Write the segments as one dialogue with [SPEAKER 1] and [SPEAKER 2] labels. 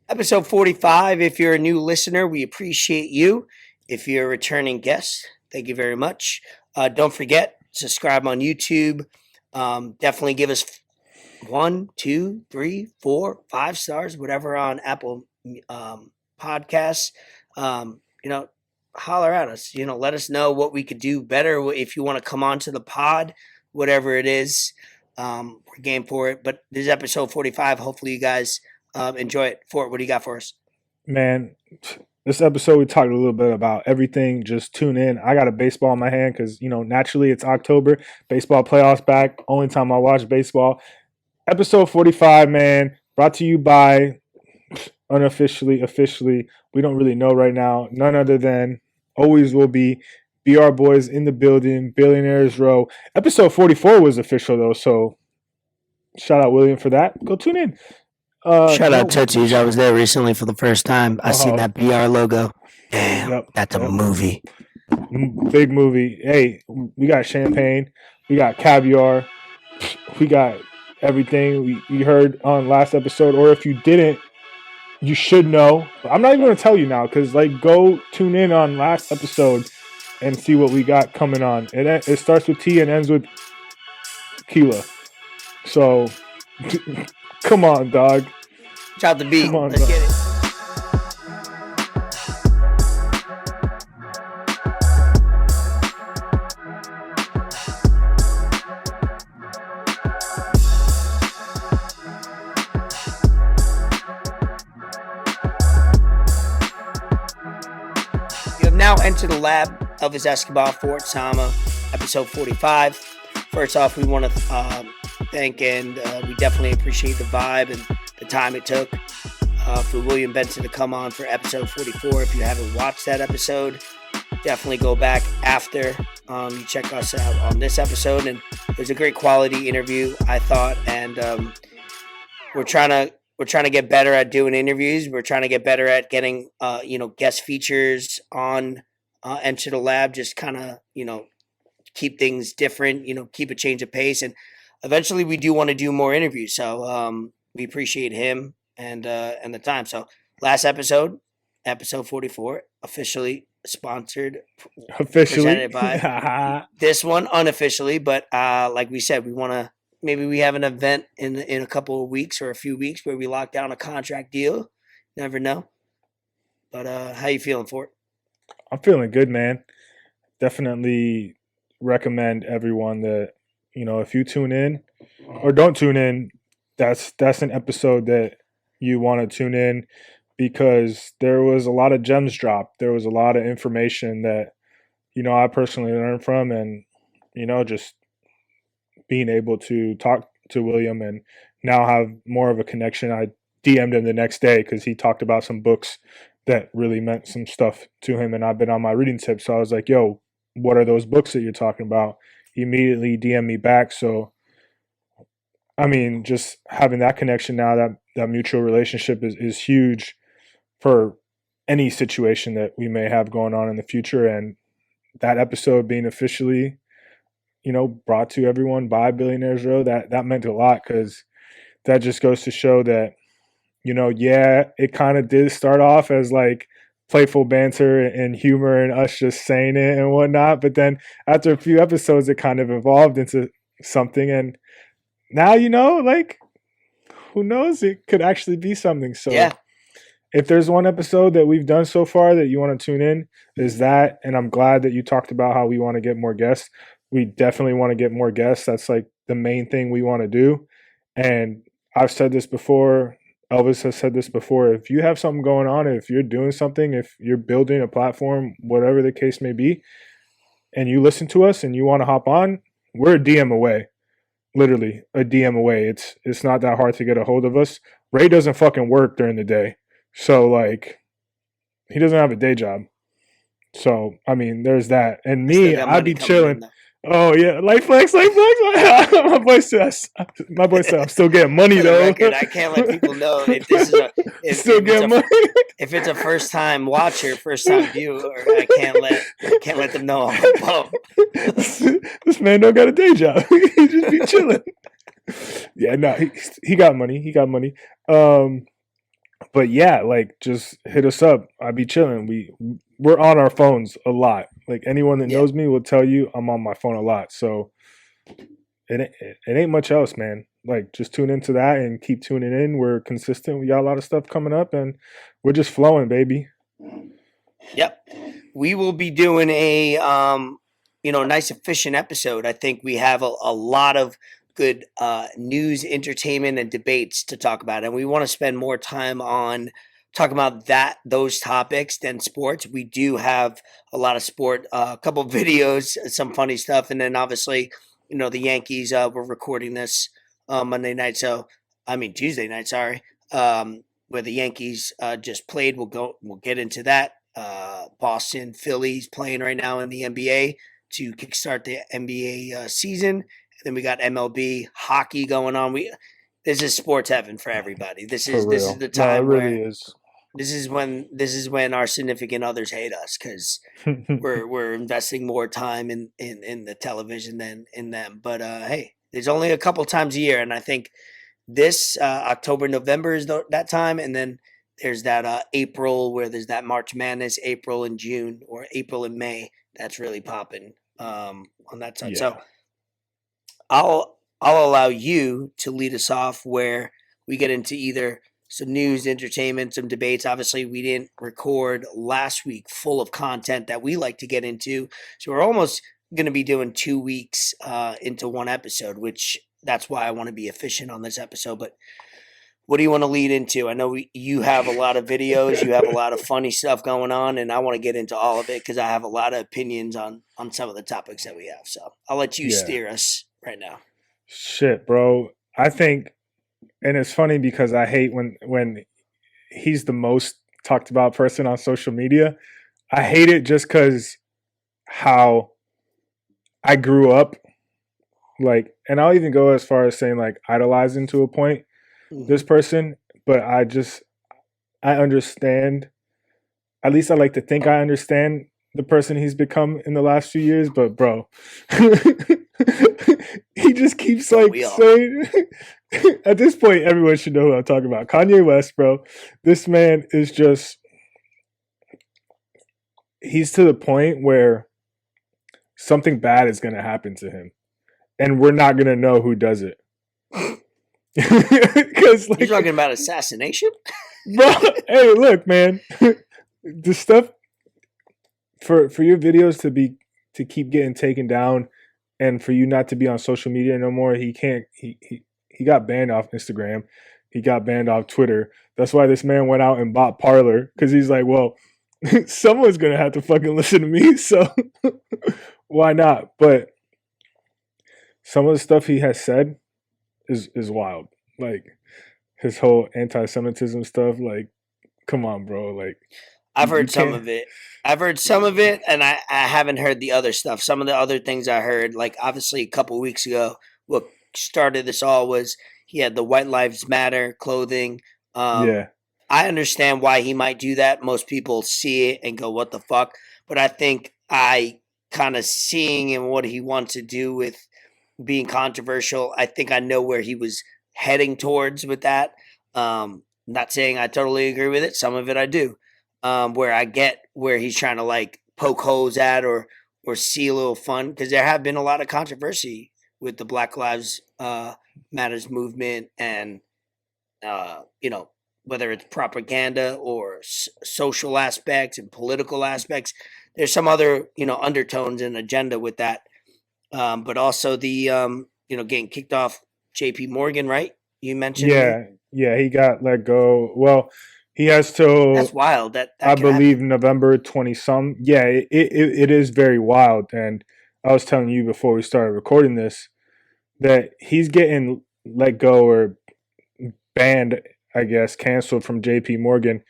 [SPEAKER 1] Episode 45. If you're a new listener, we appreciate you. If you're a returning guest, thank you very much. Don't forget, subscribe on YouTube. Definitely give us 1, 2, 3, 4, 5 stars, whatever on Apple Podcasts. Holler at us. Let us know what we could do better. If you want to come on to the pod, whatever it is, we're game for it. But this is episode 45. Hopefully, you guys enjoy it. Fort, what do you got for us?
[SPEAKER 2] Man, this episode we talked a little bit about everything. Just tune in. I got a baseball in my hand because, naturally it's October. Baseball playoffs back. Only time I watch baseball. Episode 45, man, brought to you by Unofficially, Officially. We don't really know right now. None other than always will be BR Boys in the building, Billionaires Row. Episode 44 was official, though, so shout out William for that. Go tune in.
[SPEAKER 1] Shout out Tootsies. I was there recently for the first time. I seen that BR logo. Damn, that's a movie.
[SPEAKER 2] Big movie. Hey, we got champagne. We got caviar. We got everything we heard on last episode. Or if you didn't, you should know. I'm not even going to tell you now because, go tune in on last episode and see what we got coming on. It starts with T and ends with tequila. So, come on, dog.
[SPEAKER 1] Shout the beat.
[SPEAKER 2] Come on,
[SPEAKER 1] let's
[SPEAKER 2] bro.
[SPEAKER 1] get it. You have now entered the lab of his Escobar Fort Sama, episode 45. First off, we want to thank and we definitely appreciate the vibe and the time it took for William Benson to come on for episode 44. If you haven't watched that episode, definitely go back after you check us out on this episode. And it was a great quality interview, I thought. And we're trying to get better at doing interviews. We're trying to get better at getting guest features on Enter the Lab. Just kind of keep things different. Keep a change of pace. And eventually, we do want to do more interviews. So we appreciate him and the time. So last episode 44, officially sponsored, presented by this one unofficially. But like we said, we want to maybe we have an event in a couple of weeks or a few weeks where we lock down a contract deal. Never know. But how you feeling, Fort?
[SPEAKER 2] I'm feeling good, man. Definitely recommend everyone that if you tune in or don't tune in, that's an episode that you want to tune in because there was a lot of gems dropped. There was a lot of information that I personally learned from, and just being able to talk to William and now have more of a connection. I DM'd him the next day because he talked about some books that really meant some stuff to him, and I've been on my reading tip. So I was like, yo, what are those books that you're talking about? He immediately DM'd me back. So, I mean, just having that connection now, that mutual relationship is huge for any situation that we may have going on in the future. And that episode being officially, brought to everyone by Billionaires Row, that meant a lot because that just goes to show that, it kind of did start off as playful banter and humor and us just saying it and whatnot. But then after a few episodes, it kind of evolved into something. And now, who knows? It could actually be something. So
[SPEAKER 1] yeah.
[SPEAKER 2] If there's one episode that we've done so far that you want to tune in, is that. And I'm glad that you talked about how we want to get more guests. We definitely want to get more guests. That's the main thing we want to do. And I've said this before. Elvis has said this before. If you have something going on, if you're doing something, if you're building a platform, whatever the case may be, and you listen to us and you want to hop on, we're a DM away. Literally a DM away. It's not that hard to get a hold of us. Ray doesn't fucking work during the day. So he doesn't have a day job. So, I mean, there's that. And me, I'd be chilling. Oh yeah, light flex. my boy says I'm still getting money though.
[SPEAKER 1] Record, I can't let people know if this is
[SPEAKER 2] still getting money.
[SPEAKER 1] If it's a first time watcher, first time viewer, I can't let them know I'm a bum.
[SPEAKER 2] This man don't got a day job. He just be chilling. Yeah, no, he got money. But yeah, like just hit us up. I'd be chilling. We're on our phones a lot. Like anyone that
[SPEAKER 1] Yeah.
[SPEAKER 2] knows me will tell you I'm on my phone a lot. So it ain't much else, man. Like just tune into that and keep tuning in. We're consistent. We got a lot of stuff coming up, and we're just flowing, baby.
[SPEAKER 1] Yep. We will be doing a nice efficient episode. I think we have a lot of good news, entertainment, and debates to talk about, and we want to spend more time on talking about those topics than sports. We do have a lot of sport, a couple of videos, some funny stuff, and then obviously, the Yankees. We're recording this Monday night, Tuesday night. Sorry, where the Yankees just played. We'll get into that. Boston, Phillies playing right now in the NBA to kickstart the NBA season. And then we got MLB hockey going on. This is sports heaven for everybody. This is the time where this is when our significant others hate us because we're investing more time in the television than in them. But hey, there's only a couple times a year, and I think this October, November is that time, and then there's that April where there's that March Madness, April and June, or April and May. That's really popping on that side. Yeah. So I'll allow you to lead us off where we get into either some news, entertainment, some debates. Obviously, we didn't record last week full of content that we like to get into. So we're almost going to be doing 2 weeks into one episode, which that's why I want to be efficient on this episode. But what do you want to lead into? I know you have a lot of videos, you have a lot of funny stuff going on, and I want to get into all of it because I have a lot of opinions on some of the topics that we have. So I'll let you steer us right now.
[SPEAKER 2] Shit, bro. I think, and it's funny because I hate when he's the most talked about person on social media. I hate it just because how I grew up, like, and I'll even go as far as saying like idolizing to a point this person, but I understand, at least I like to think I understand the person he's become in the last few years, but bro, he just keeps like saying, at this point, everyone should know who I'm talking about. Kanye West, bro. This man is just, he's to the point where something bad is going to happen to him, and we're not going to know who does it.
[SPEAKER 1] Because you're talking about assassination,
[SPEAKER 2] bro. Hey, look, man, the stuff for your videos to keep getting taken down, and for you not to be on social media no more. He got banned off Instagram. He got banned off Twitter. That's why this man went out and bought Parler, because he's like, well, someone's gonna have to fucking listen to me, so why not? But some of the stuff he has said is wild. Like his whole anti-Semitism stuff. Like, come on, bro. Like,
[SPEAKER 1] I've heard some of it. And I haven't heard the other stuff. Some of the other things I heard, like obviously a couple of weeks ago, what started this all was he had the White Lives Matter clothing. I understand why he might do that. Most people see it and go, what the fuck? But I think I kind of seeing and what he wants to do with being controversial, I think I know where he was heading towards with that. Not saying I totally agree with it. Some of it I do. Where I get where he's trying to like poke holes at or see a little fun, because there have been a lot of controversy with the Black Lives Matters movement, and whether it's propaganda or social aspects and political aspects, there's some other undertones and agenda with that. But also the getting kicked off JP Morgan, right? You mentioned
[SPEAKER 2] he got let go. Well, he has to.
[SPEAKER 1] That's wild. That
[SPEAKER 2] I believe happen. November 20-some. Yeah, it is very wild. And I was telling you before we started recording this that he's getting let go or banned, I guess, canceled from JP Morgan.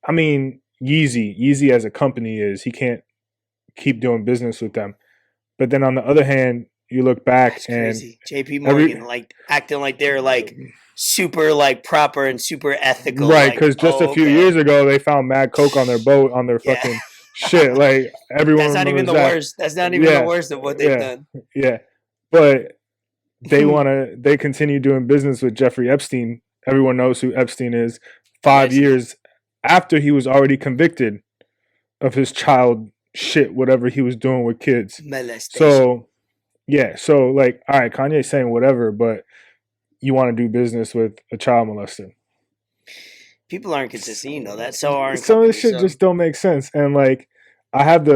[SPEAKER 2] I mean, Yeezy as a company he can't keep doing business with them. But then on the other hand, you look back and
[SPEAKER 1] crazy. JP Morgan like acting like they're like super like proper and super ethical.
[SPEAKER 2] Right, because a few years ago they found mad coke on their boat on their fucking shit. Like everyone
[SPEAKER 1] That's not even the worst. That's not even the worst of what they've done.
[SPEAKER 2] Yeah. But they continue doing business with Jeffrey Epstein. Everyone knows who Epstein is. 5
[SPEAKER 1] Yes.
[SPEAKER 2] years after he was already convicted of his child shit, whatever he was doing with kids.
[SPEAKER 1] Molestation.
[SPEAKER 2] So, yeah. So, like, all right, Kanye's saying whatever, but you want to do business with a child molester.
[SPEAKER 1] People aren't consistent, you know that. So aren't
[SPEAKER 2] Some of this
[SPEAKER 1] companies.
[SPEAKER 2] shit just don't make sense. And, like, I have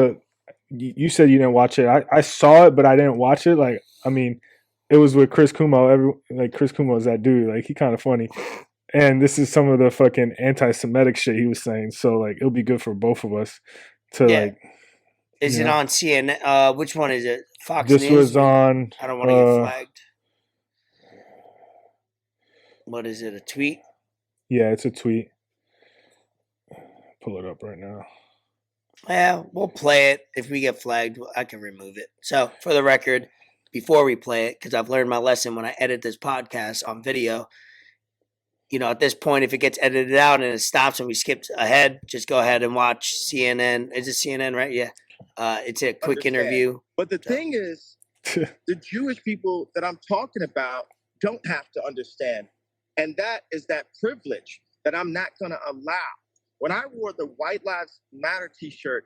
[SPEAKER 2] you said you didn't watch it. I saw it, but I didn't watch it. Like, I mean, it was with Chris Kumo. Chris Kumo is that dude. Like, he kind of funny. And this is some of the fucking anti-Semitic shit he was saying. So, like, it'll be good for both of us to, like.
[SPEAKER 1] Is it on CNN? Which one is it? Fox News?
[SPEAKER 2] This was on.
[SPEAKER 1] I don't want to get flagged. What is it? A tweet?
[SPEAKER 2] Yeah, it's a tweet. Pull it up right now.
[SPEAKER 1] Yeah, we'll play it. If we get flagged, I can remove it. So, for the record, before we play it, because I've learned my lesson when I edit this podcast on video, you know, at this point, if it gets edited out and it stops and we skip ahead, just go ahead and watch CNN. Is it CNN, right? Yeah. It's a quick interview.
[SPEAKER 3] But the thing is, the Jewish people that I'm talking about don't have to understand. And that is that privilege that I'm not going to allow. When I wore the White Lives Matter t-shirt,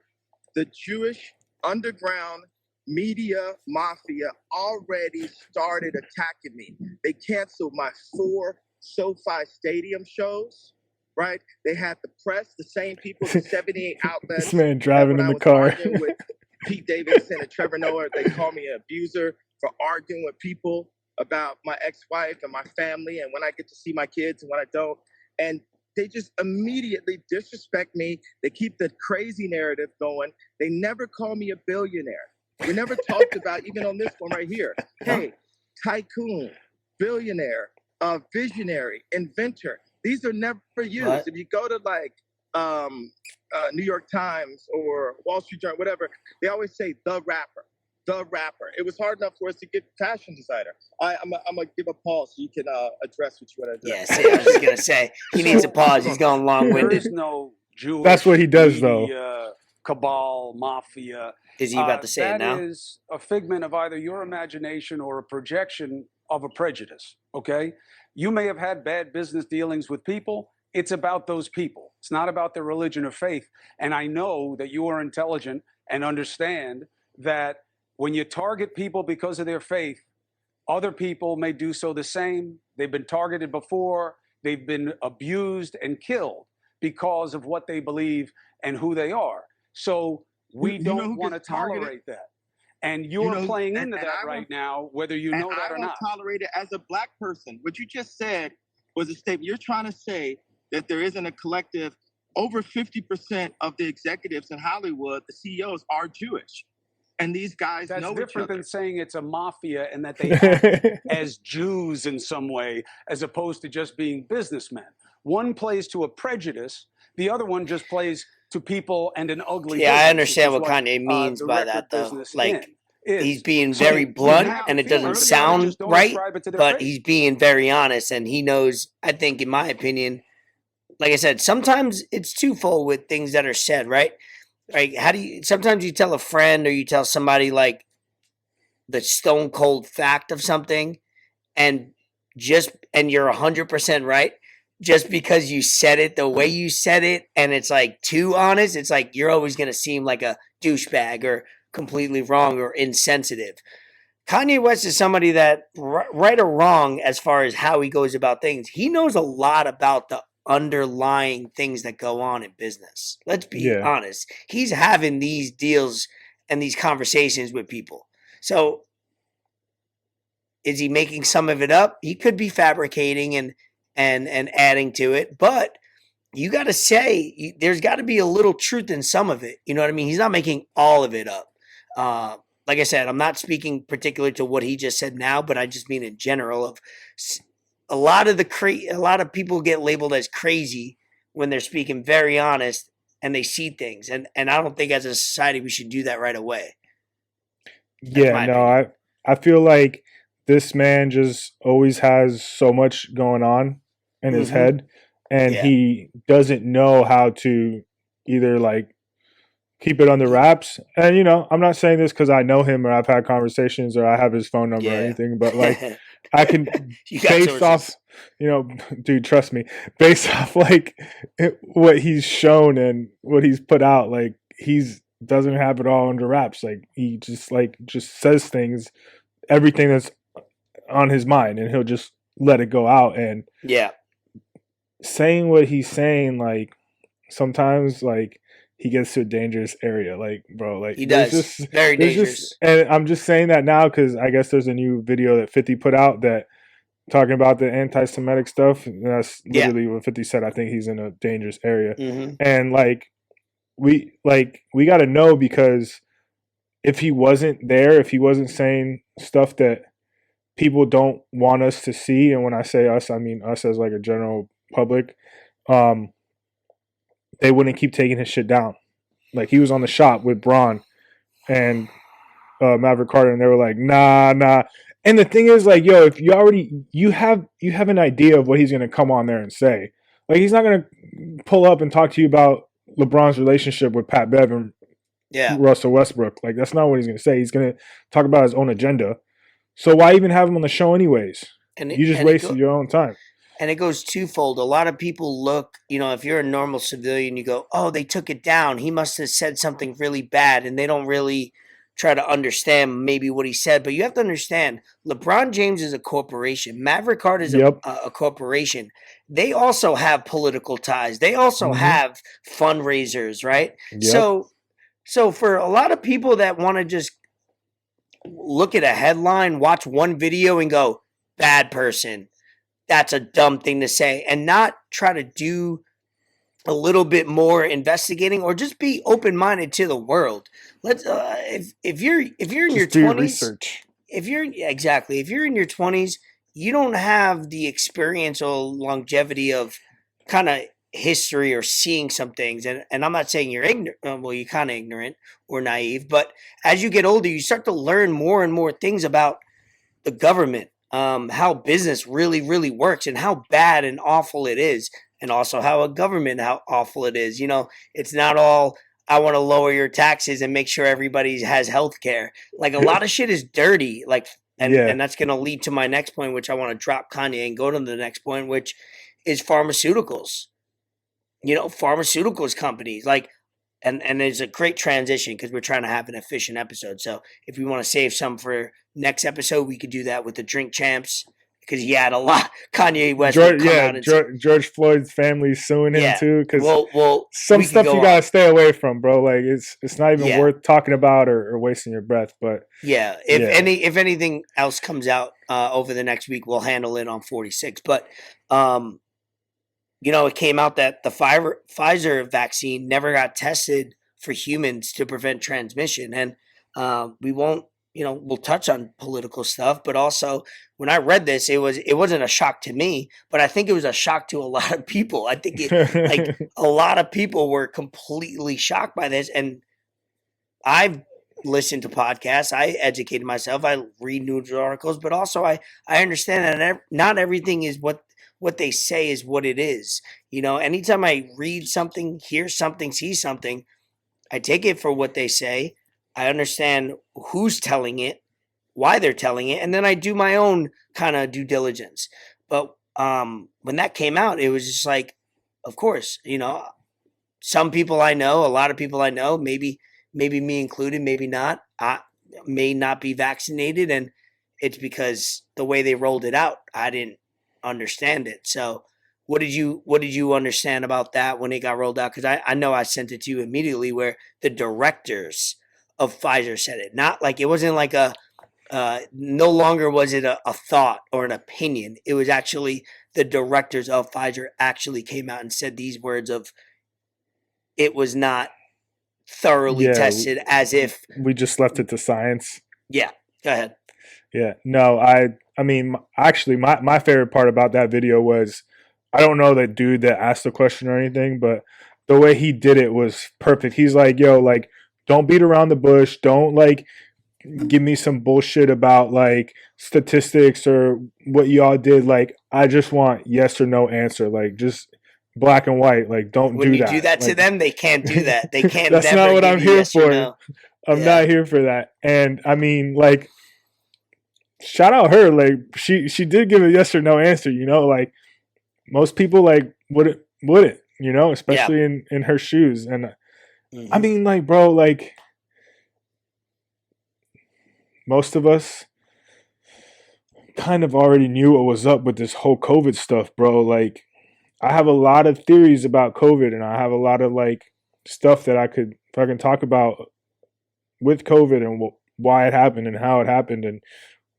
[SPEAKER 3] the Jewish underground media mafia already started attacking me. They canceled my 4 SoFi Stadium shows, right? They had the press, the same people, the 78 outlets.
[SPEAKER 2] This man driving in the car.
[SPEAKER 3] With Pete Davidson and Trevor Noah, they call me an abuser for arguing with people about my ex-wife and my family and when I get to see my kids and when I don't. And they just immediately disrespect me. They keep the crazy narrative going. They never call me a billionaire. We never talked about, even on this one right here, hey, tycoon, billionaire, visionary, inventor. These are never used. What? If you go to like New York Times or Wall Street Journal, whatever, they always say the rapper. The rapper. It was hard enough for us to get fashion designer. I'm gonna give a pause so you can address what you want to address.
[SPEAKER 1] Yes, I was just gonna say he needs a pause. He's going long-winded.
[SPEAKER 4] There is no Jewish.
[SPEAKER 2] That's what he does,
[SPEAKER 4] media,
[SPEAKER 2] though.
[SPEAKER 4] Cabal, mafia.
[SPEAKER 1] Is he about to say it now?
[SPEAKER 4] That is a figment of either your imagination or a projection of a prejudice. Okay, you may have had bad business dealings with people. It's about those people. It's not about their religion or faith. And I know that you are intelligent and understand that when you target people because of their faith, other people may do so the same. They've been targeted before. They've been abused and killed because of what they believe and who they are. So we don't want to tolerate that. And you're playing into that right now, whether you know that or not.
[SPEAKER 3] I won't tolerate it as a black person. What you just said was a statement. You're trying to say that there isn't a collective. Over 50% of the executives in Hollywood, the CEOs, are Jewish. And these guys know each other.
[SPEAKER 4] That's different than saying it's a mafia and that they act as Jews in some way, as opposed to just being businessmen. One plays to a prejudice. The other one just plays to people and an ugly business.
[SPEAKER 1] I understand what Kanye means by that, though. Like, he's being very blunt, and it doesn't sound right, but he's being very honest, and he knows, I think, in my opinion, like I said, sometimes it's twofold with things that are said, right? Like, sometimes you tell a friend or you tell somebody like the stone cold fact of something and you're 100% right just because you said it the way you said it and it's like too honest. It's like you're always going to seem like a douchebag or completely wrong or insensitive. Kanye West is somebody that, right or wrong as far as how he goes about things, he knows a lot about the underlying things that go on in business. Let's be honest. He's having these deals and these conversations with people. So is he making some of it up? He could be fabricating and adding to it, but you got to say there's got to be a little truth in some of it. You know what I mean? He's not making all of it up. Like I said, I'm not speaking particularly to what he just said now, but I just mean in general of a lot of people get labeled as crazy when they're speaking very honest and they see things. And I don't think as a society we should do that right away.
[SPEAKER 2] I feel like this man just always has so much going on in his head, and he doesn't know how to either like keep it under wraps. And I'm not saying this because I know him or I've had conversations or I have his phone number or anything, but like I can
[SPEAKER 1] You got
[SPEAKER 2] based
[SPEAKER 1] sources.
[SPEAKER 2] off, dude, trust me, based off like what he's shown and what he's put out, like he's doesn't have it all under wraps. Like he just says things, everything that's on his mind, and he'll just let it go out. And
[SPEAKER 1] Yeah.
[SPEAKER 2] saying what he's saying, like sometimes like he gets to a dangerous area, like bro, like
[SPEAKER 1] He does. Very dangerous.
[SPEAKER 2] And I'm just saying that now because I guess there's a new video that 50 put out that talking about the anti-Semitic stuff. And that's literally what 50 said. I think he's in a dangerous area, and like we got to know, because if he wasn't there, if he wasn't saying stuff that people don't want us to see, and when I say us, I mean us as like a general public, they wouldn't keep taking his shit down. Like he was on the shop with Braun and Maverick Carter, and they were like, nah. And the thing is, like, yo, if you have an idea of what he's gonna come on there and say. Like he's not gonna pull up and talk to you about LeBron's relationship with Pat Bev and Russell Westbrook. Like that's not what he's gonna say. He's gonna talk about his own agenda. So why even have him on the show anyways? You just wasted your own time.
[SPEAKER 1] And it goes twofold. A lot of people look, if you're a normal civilian, you go, oh, they took it down. He must have said something really bad. And they don't really try to understand maybe what he said. But you have to understand, LeBron James is a corporation. Maverick Carter is a corporation. They also have political ties. They also have fundraisers, right? Yep. So for a lot of people that want to just look at a headline, watch one video and go, bad person, that's a dumb thing to say, and not try to do a little bit more investigating or just be open-minded to the world. Let's if you're in just your 20s, if you're in your 20s, you don't have the experience or longevity of kind of history or seeing some things. And I'm not saying you're ignorant. Well, you're kind of ignorant or naive, but as you get older, you start to learn more and more things about the government, how business really, really works, and how bad and awful it is, and also how awful it is. It's not all, I want to lower your taxes and make sure everybody has health care. Like a lot of shit is dirty. Like, and that's going to lead to my next point, which I want to drop Kanye and go to the next point, which is pharmaceuticals. Pharmaceuticals companies, like, and there's a great transition because we're trying to have an efficient episode. So if we want to save some for next episode, we could do that with the Drink Champs, because he had a lot. Kanye West
[SPEAKER 2] George Floyd's family suing him too, because some stuff you gotta stay away from, bro. Like it's not even worth talking about or wasting your breath. But
[SPEAKER 1] if anything else comes out over the next week, we'll handle it on 46. But it came out that the PFIZER vaccine never got tested for humans to prevent transmission. And we won't, we'll touch on political stuff, but also when I read this, it wasn't a shock to me, but I think it was a shock to a lot of people. I think a lot of people were completely shocked by this. And I've listened to podcasts, I educated myself, I read news articles, but also I understand that not everything is what they say is what it is. Anytime I read something, hear something, see something, I take it for what they say. I understand who's telling it, why they're telling it, and then I do my own kind of due diligence. But when that came out, it was just like, of course, some people I know, a lot of people I know, maybe me included, maybe not, I may not be vaccinated, and it's because the way they rolled it out, I didn't understand it. So what did you understand about that when it got rolled out? Because I know I sent it to you immediately, where the directors of Pfizer said it. Not like, it wasn't like no longer was it a thought or an opinion. It was actually the directors of Pfizer actually came out and said these words of, it was not thoroughly tested, as if
[SPEAKER 2] we just left it to science.
[SPEAKER 1] Yeah, go ahead.
[SPEAKER 2] Yeah, no, I mean, actually, my favorite part about that video was, I don't know that dude that asked the question or anything, but the way he did it was perfect. He's like, yo, like, don't beat around the bush. Don't, like, give me some bullshit about, like, statistics or what y'all did. Like, I just want yes or no answer. Like, just black and white. Like, don't do that. When you
[SPEAKER 1] do that to them, they can't do that. They can't.
[SPEAKER 2] That's not what I'm here for. I'm not here for that. And, I mean, like, shout out her. Like she did give a yes or no answer. You know, like most people like wouldn't. You know, especially in her shoes. And I mean, like, bro, like most of us kind of already knew what was up with this whole COVID stuff, bro. Like, I have a lot of theories about COVID, and I have a lot of like stuff that I could fucking talk about with COVID and why it happened and how it happened and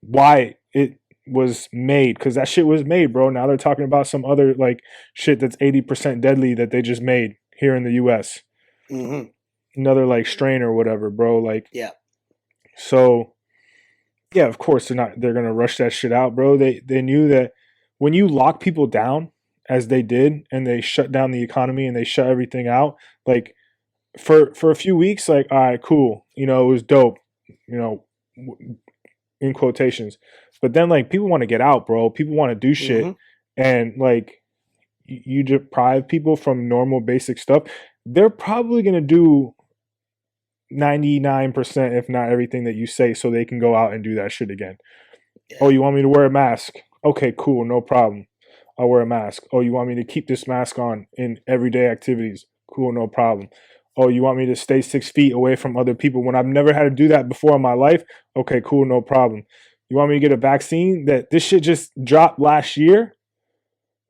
[SPEAKER 2] why it was made. Because that shit was made, bro. Now they're talking about some other like shit that's 80% deadly that they just made here in the U.S. Another like strain or whatever, bro. Like, so yeah, of course they're gonna rush that shit out, bro. They knew that when you lock people down as they did and they shut down the economy and they shut everything out, like for a few weeks, like, all right, cool, you know, it was dope, you know, in quotations. But then like people want to get out, bro. People want to do shit, and like you deprive people from normal basic stuff. They're probably gonna do 99%, if not everything that you say, so they can go out and do that shit again. Oh, you want me to wear a mask? Okay, cool, no problem. I'll wear a mask. Oh, you want me to keep this mask on in everyday activities? Cool, no problem. Oh, you want me to stay 6 feet away from other people when I've never had to do that before in my life? Okay, cool, no problem. You want me to get a vaccine? That this shit just dropped last year,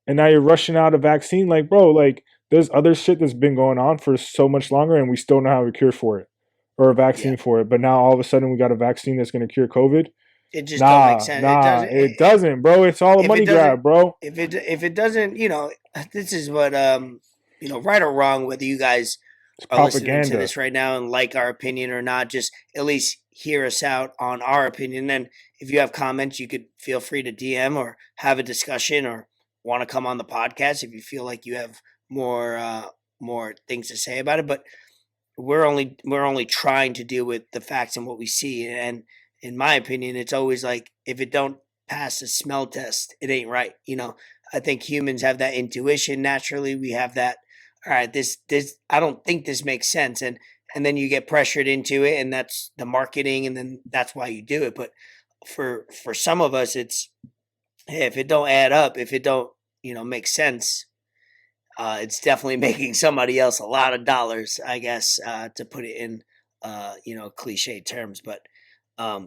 [SPEAKER 2] and now you're rushing out a vaccine? Like, bro, like there's other shit that's been going on for so much longer, and we still don't have a cure for it or a vaccine for it. But now all of a sudden we got a vaccine that's going to cure COVID.
[SPEAKER 1] It just don't make sense.
[SPEAKER 2] It doesn't, bro. It's all a money grab, bro.
[SPEAKER 1] If it doesn't, you know, this is what you know, right or wrong, whether you guys are listening to this right now and like our opinion or not, just at least hear us out on our opinion. And if you have comments, you could feel free to DM or have a discussion or want to come on the podcast if you feel like you have more things to say about it. But we're only trying to deal with the facts and what we see. And in my opinion, it's always like, if it don't pass a smell test, it ain't right. You know, I think humans have that intuition naturally. We have that, all right, this I don't think this makes sense. And then you get pressured into it, and that's the marketing, and then that's why you do it. But for some of us, it's, hey, if it don't add up, if it don't, you know, make sense, it's definitely making somebody else a lot of dollars, I guess, to put it in, you know, cliche terms. But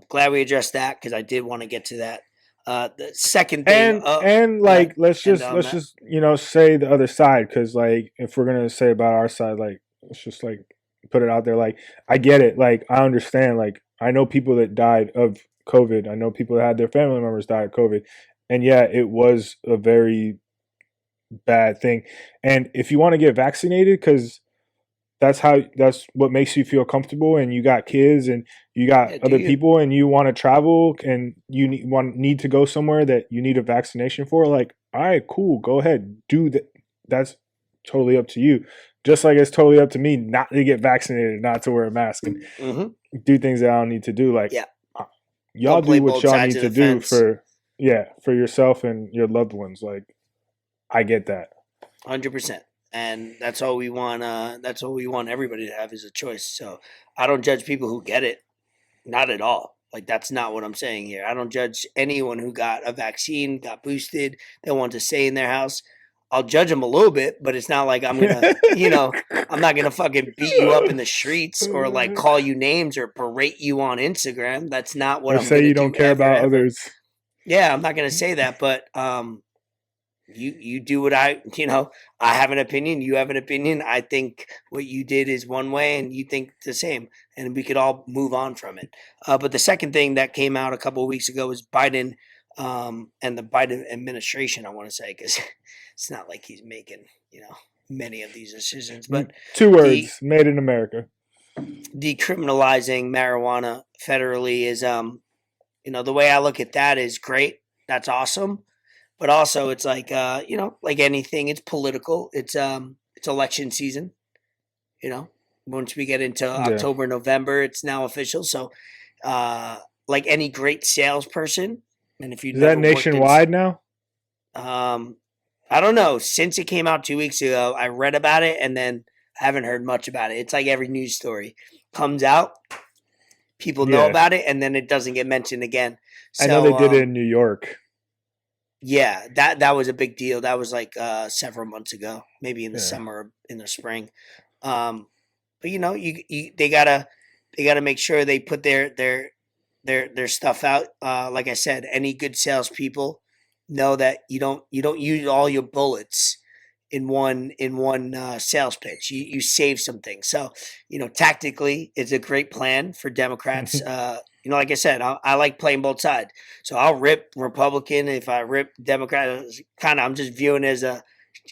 [SPEAKER 1] glad we addressed that, because I did want to get to that. The second thing,
[SPEAKER 2] and like let's just you know, say the other side, because like if we're gonna say about our side, like let's just like put it out there. Like, I get it, like I understand, like I know people that died of COVID. I know people that had their family members die of COVID, and yeah, it was a very bad thing. And if you want to get vaccinated, because that's what makes you feel comfortable, and you got kids and you got other people, and you want to travel, and you need to go somewhere that you need a vaccination for, like, all right, cool, go ahead, do that. That's totally up to you. Just like it's totally up to me not to get vaccinated, not to wear a mask, and do things that I don't need to do. Like, y'all do what y'all need to do for yourself and your loved ones. Like, I get that.
[SPEAKER 1] 100%. And that's all we want. That's all we want everybody to have, is a choice. So I don't judge people who get it. Not at all. Like, that's not what I'm saying here. I don't judge anyone who got a vaccine, got boosted, they want to stay in their house. I'll judge them a little bit, but it's not like I'm going to, you know, I'm not going to fucking beat you up in the streets or like call you names or berate you on Instagram. That's not what I'm going to do.
[SPEAKER 2] Say you don't care about others.
[SPEAKER 1] Yeah, I'm not going to say that, but you do what I have an opinion, you have an opinion. I think what you did is one way and you think the same, and we could all move on from it. But the second thing that came out a couple of weeks ago was Biden and the Biden administration, I want to say, because it's not like he's making, you know, many of these decisions. But
[SPEAKER 2] 2 words, made in America.
[SPEAKER 1] Decriminalizing marijuana federally is, you know, the way I look at that is great. That's awesome. But also, it's like, you know, like anything, it's political. It's election season. You know, once we get into October, November, it's now official. So, like any great salesperson, and if you
[SPEAKER 2] is that nationwide now?
[SPEAKER 1] I don't know. Since it came out 2 weeks ago, I read about it, and then I haven't heard much about it. It's like every news story comes out, people know about it, and then it doesn't get mentioned again.
[SPEAKER 2] I know
[SPEAKER 1] So
[SPEAKER 2] they did it in New York.
[SPEAKER 1] yeah, that was a big deal. That was like several months ago, maybe in the
[SPEAKER 2] Yeah.
[SPEAKER 1] summer, or in the spring. But you know, they gotta make sure they put their stuff out. Like I said, any good salespeople know that you don't use all your bullets in one sales pitch. You save some things. So you know, tactically, it's a great plan for Democrats. You know, like I said, I like playing both sides. So I'll rip Republican if I rip Democrat. Kind of, I'm just viewing it as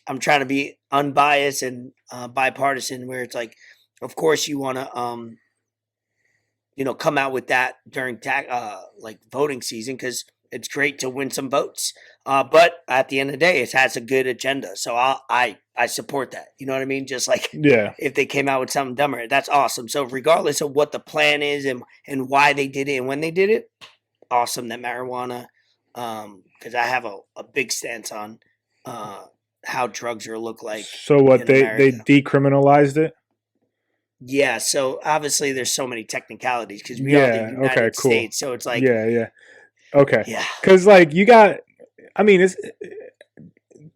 [SPEAKER 1] I'm trying to be unbiased and bipartisan. Where it's like, of course, you want to you know, come out with that during like voting season because it's great to win some votes. But at the end of the day, it has a good agenda, so I support that. You know what I mean? Just like
[SPEAKER 2] Yeah.
[SPEAKER 1] if they came out with something dumber, that's awesome. So regardless of what the plan is and why they did it and when they did it, awesome that marijuana. Because I have a big stance on how drugs are look like.
[SPEAKER 2] So what
[SPEAKER 1] in
[SPEAKER 2] they
[SPEAKER 1] America.
[SPEAKER 2] decriminalized it?
[SPEAKER 1] Yeah, so obviously there's so many technicalities because we are the
[SPEAKER 2] Yeah.
[SPEAKER 1] United
[SPEAKER 2] Okay. Cool.
[SPEAKER 1] States, so it's like
[SPEAKER 2] Yeah. Okay.
[SPEAKER 1] yeah.
[SPEAKER 2] Because like you got, I mean,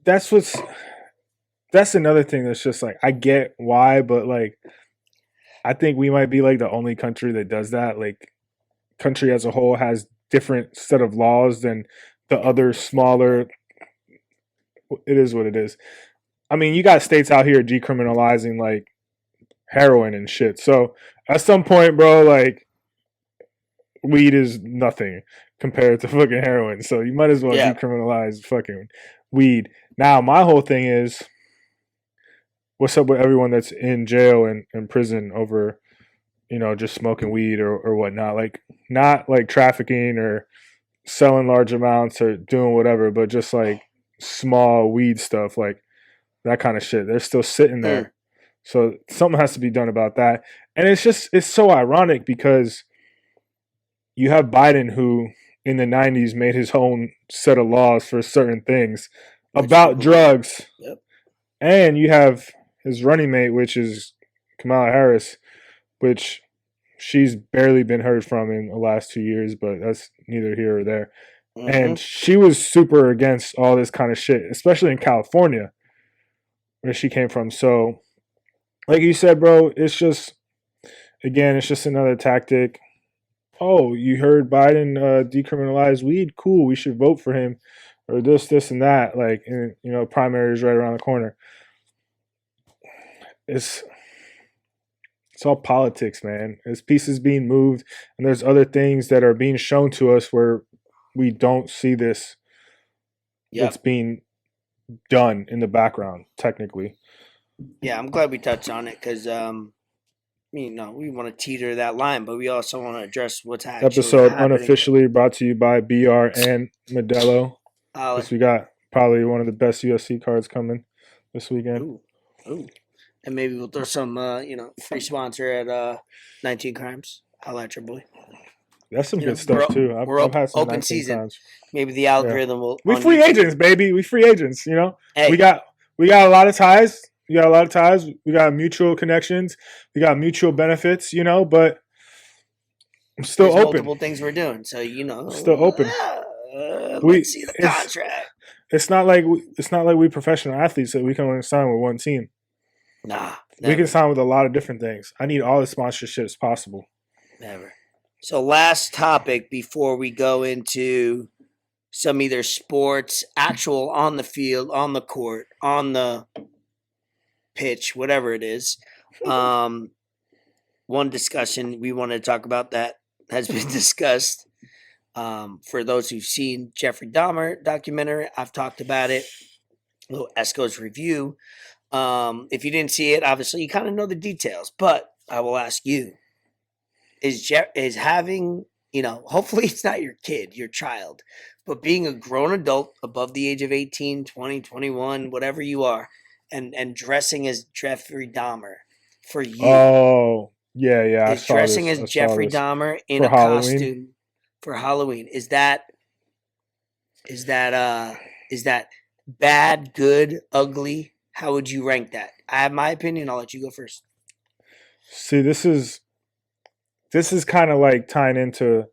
[SPEAKER 2] that's another thing that's just like I get why, but like I think we might be like the only country that does that. Like country as a whole has different set of laws than the other smaller. It is what it is. I mean, you got states out here decriminalizing like heroin and shit. So at some point, bro, like weed is nothing compared to fucking heroin. So you might as well decriminalize fucking weed. Now, my whole thing is, what's up with everyone that's in jail and prison over, you know, just smoking weed or whatnot? Like, not like trafficking or selling large amounts or doing whatever, but just like small weed stuff, like that kind of shit. They're still sitting there. So something has to be done about that. And it's so ironic because you have Biden who in the 90s made his own set of laws for certain things about drugs.
[SPEAKER 1] Yep.
[SPEAKER 2] And you have his running mate, which is Kamala Harris, which she's barely been heard from in the last 2 years, but that's neither here or there. Mm-hmm. And she was super against all this kind of shit, especially in California, where she came from. So, like you said, bro, it's just another tactic. Oh, you heard Biden decriminalize weed? Cool, we should vote for him, or this, and that. Like, and, you know, primary is right around the corner. It's all politics, man. There's pieces being moved, and there's other things that are being shown to us where we don't see this. It's being done in the background, technically.
[SPEAKER 1] Yeah, I'm glad we touched on it because, you know, we want to teeter that line, but we also want to address what's actually
[SPEAKER 2] Episode
[SPEAKER 1] happening.
[SPEAKER 2] Unofficially brought to you by BR and Modelo. Because we got probably one of the best UFC cards coming this weekend.
[SPEAKER 1] Ooh. And maybe we'll throw some, you know, free sponsor at 19 Crimes. Holla at your boy.
[SPEAKER 2] That's some good stuff, too. I've had some
[SPEAKER 1] open season. Crimes. Maybe the algorithm will...
[SPEAKER 2] We free agents, baby. We free agents, you know? Hey. We got a lot of ties. We got mutual connections. We got mutual benefits, you know, but I'm still open.
[SPEAKER 1] Multiple things we're doing, so, you know.
[SPEAKER 2] Still open.
[SPEAKER 1] Let's see the contract.
[SPEAKER 2] It's not like we professional athletes that we can only sign with one team.
[SPEAKER 1] Nah.
[SPEAKER 2] Never. We can sign with a lot of different things. I need all the sponsorships possible.
[SPEAKER 1] Never. So last topic before we go into some either sports, actual on the field, on the court, on the pitch, whatever it is. One discussion we want to talk about that has been discussed. For those who've seen Jeffrey Dahmer documentary, I've talked about it. A little Esco's review. If you didn't see it, obviously you kind of know the details, but I will ask you, is having, you know, hopefully it's not your kid, your child, but being a grown adult above the age of 18, 20, 21, whatever you are, and dressing as Jeffrey Dahmer for you.
[SPEAKER 2] Oh, yeah.
[SPEAKER 1] Is dressing as Jeffrey Dahmer in a costume for Halloween. Is that bad, good, ugly? How would you rank that? I have my opinion. I'll let you go first.
[SPEAKER 2] See, this is kind of like tying into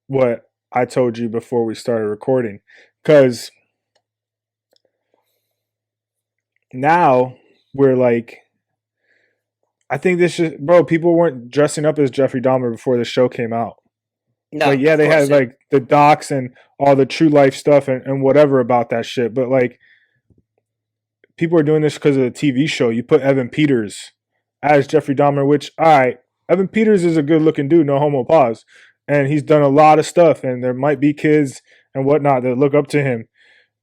[SPEAKER 2] what I told you before we started recording, because now we're like, I think this is, bro, people weren't dressing up as Jeffrey Dahmer before the show came out.
[SPEAKER 1] No,
[SPEAKER 2] like, yeah,
[SPEAKER 1] of
[SPEAKER 2] they
[SPEAKER 1] course
[SPEAKER 2] had
[SPEAKER 1] not.
[SPEAKER 2] like the docs and all the true life stuff and whatever about that shit. But like, people are doing this because of the TV show. You put Evan Peters as Jeffrey Dahmer, which, all right, Evan Peters is a good looking dude, no homo pause. And he's done a lot of stuff, and there might be kids and whatnot that look up to him.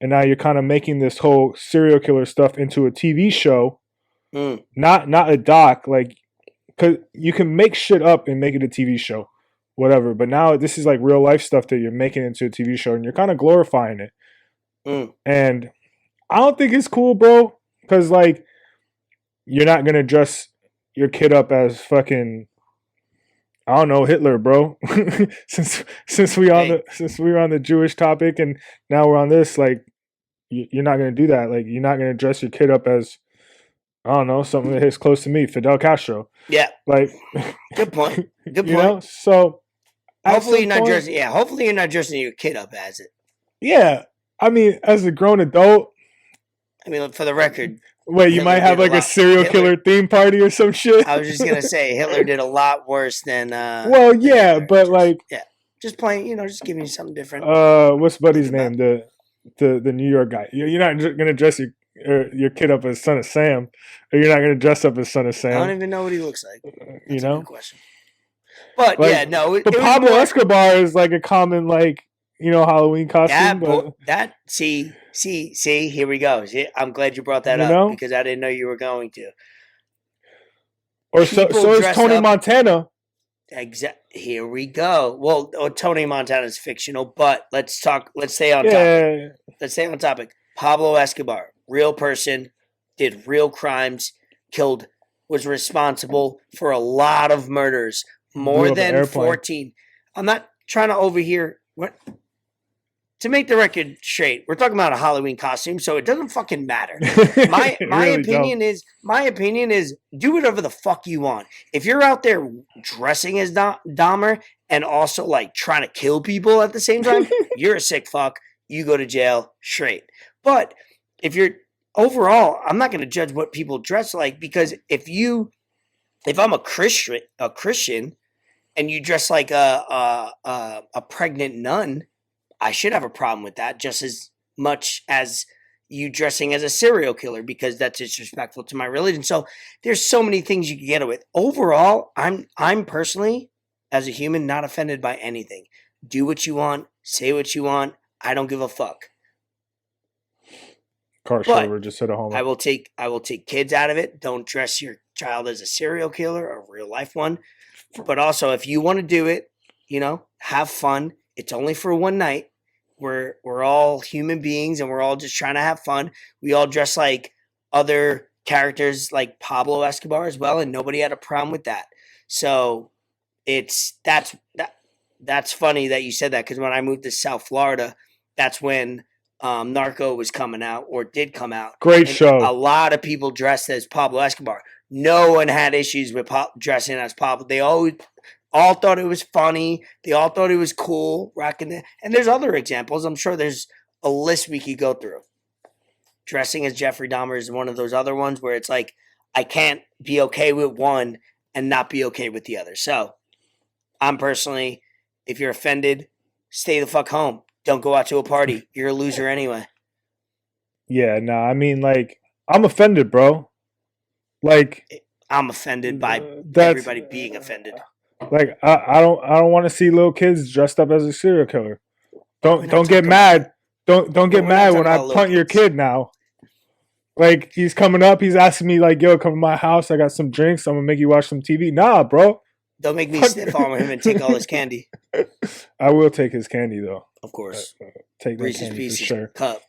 [SPEAKER 2] And now you're kind of making this whole serial killer stuff into a TV show, not a doc. Like, because you can make shit up and make it a TV show, whatever. But now this is like real life stuff that you're making into a TV show, and you're kind of glorifying it. And I don't think it's cool, bro, because like, you're not gonna dress your kid up as fucking, I don't know, Hitler, bro. since we on the Jewish topic, and now we're on this, like, you're not gonna do that. Like, you're not gonna dress your kid up as, I don't know, something that hits close to me, Fidel Castro.
[SPEAKER 1] Yeah.
[SPEAKER 2] Like,
[SPEAKER 1] good point. Good point.
[SPEAKER 2] You know? So
[SPEAKER 1] hopefully you're not dressing. Yeah. Hopefully you're not dressing your kid up as it.
[SPEAKER 2] Yeah. I mean, as a grown adult.
[SPEAKER 1] I mean, for the record.
[SPEAKER 2] Wait, you might have like a serial killer theme party or some shit.
[SPEAKER 1] I was just gonna say Hitler did a lot worse than.
[SPEAKER 2] Well, yeah,
[SPEAKER 1] Hitler.
[SPEAKER 2] but like.
[SPEAKER 1] Yeah. Just playing. You know, just giving you something different.
[SPEAKER 2] What's Buddy's name? The New York guy. You're not gonna dress your kid up as Son of Sam, or you're not gonna dress up as Son of Sam.
[SPEAKER 1] I don't even know what he looks like.
[SPEAKER 2] You know.
[SPEAKER 1] Good question. But like, yeah, no.
[SPEAKER 2] But Pablo Escobar is like a common, like, you know, Halloween costume.
[SPEAKER 1] See, here we go. See, I'm glad you brought that up because I didn't know you were going to.
[SPEAKER 2] Or so is Tony Montana.
[SPEAKER 1] Here we go. Well, Tony Montana's fictional, but let's stay on topic. Let's stay on topic. Pablo Escobar, real person, did real crimes, was responsible for a lot of murders, more than 14. I'm not trying to overhear what. To make the record straight, we're talking about a Halloween costume, so it doesn't fucking matter. My opinion is do whatever the fuck you want. If you're out there dressing as Dahmer and also like trying to kill people at the same time, you're a sick fuck. You go to jail straight. But if you're overall, I'm not going to judge what people dress like, because if I'm a Christian and you dress like a pregnant nun, I should have a problem with that just as much as you dressing as a serial killer, because that's disrespectful to my religion. So there's so many things you can get away with. Overall, I'm personally, as a human, not offended by anything. Do what you want, say what you want. I don't give a fuck.
[SPEAKER 2] We're just at home.
[SPEAKER 1] I will take kids out of it. Don't dress your child as a serial killer, a real life one. But also, if you want to do it, you know, have fun. It's only for one night. We're all human beings, and we're all just trying to have fun. We all dress like other characters like Pablo Escobar as well, and nobody had a problem with that. So that's funny that you said that, because when I moved to South Florida, that's when Narco was coming out, or did come out.
[SPEAKER 2] Great show.
[SPEAKER 1] A lot of people dressed as Pablo Escobar. No one had issues with dressing as Pablo. They all thought it was funny. They all thought it was cool, rocking it. And there's other examples. I'm sure there's a list we could go through. Dressing as Jeffrey Dahmer is one of those other ones where it's like, I can't be okay with one and not be okay with the other. So I'm personally, if you're offended, stay the fuck home. Don't go out to a party. You're a loser anyway.
[SPEAKER 2] Yeah, no, I mean, like, I'm offended, bro. Like,
[SPEAKER 1] I'm offended by everybody being offended.
[SPEAKER 2] Like, I don't want to see little kids dressed up as a serial killer. Don't get mad. Don't get mad when I punt your kid now. Like, he's coming up, he's asking me like, "Yo, come to my house. I got some drinks. I'm gonna make you watch some TV." Nah, bro.
[SPEAKER 1] Don't make me sniff on him and take all his candy.
[SPEAKER 2] I will take his candy though.
[SPEAKER 1] Of course.
[SPEAKER 2] Take that
[SPEAKER 1] Reese's
[SPEAKER 2] candy
[SPEAKER 1] Pieces
[SPEAKER 2] for sure.
[SPEAKER 1] Cup.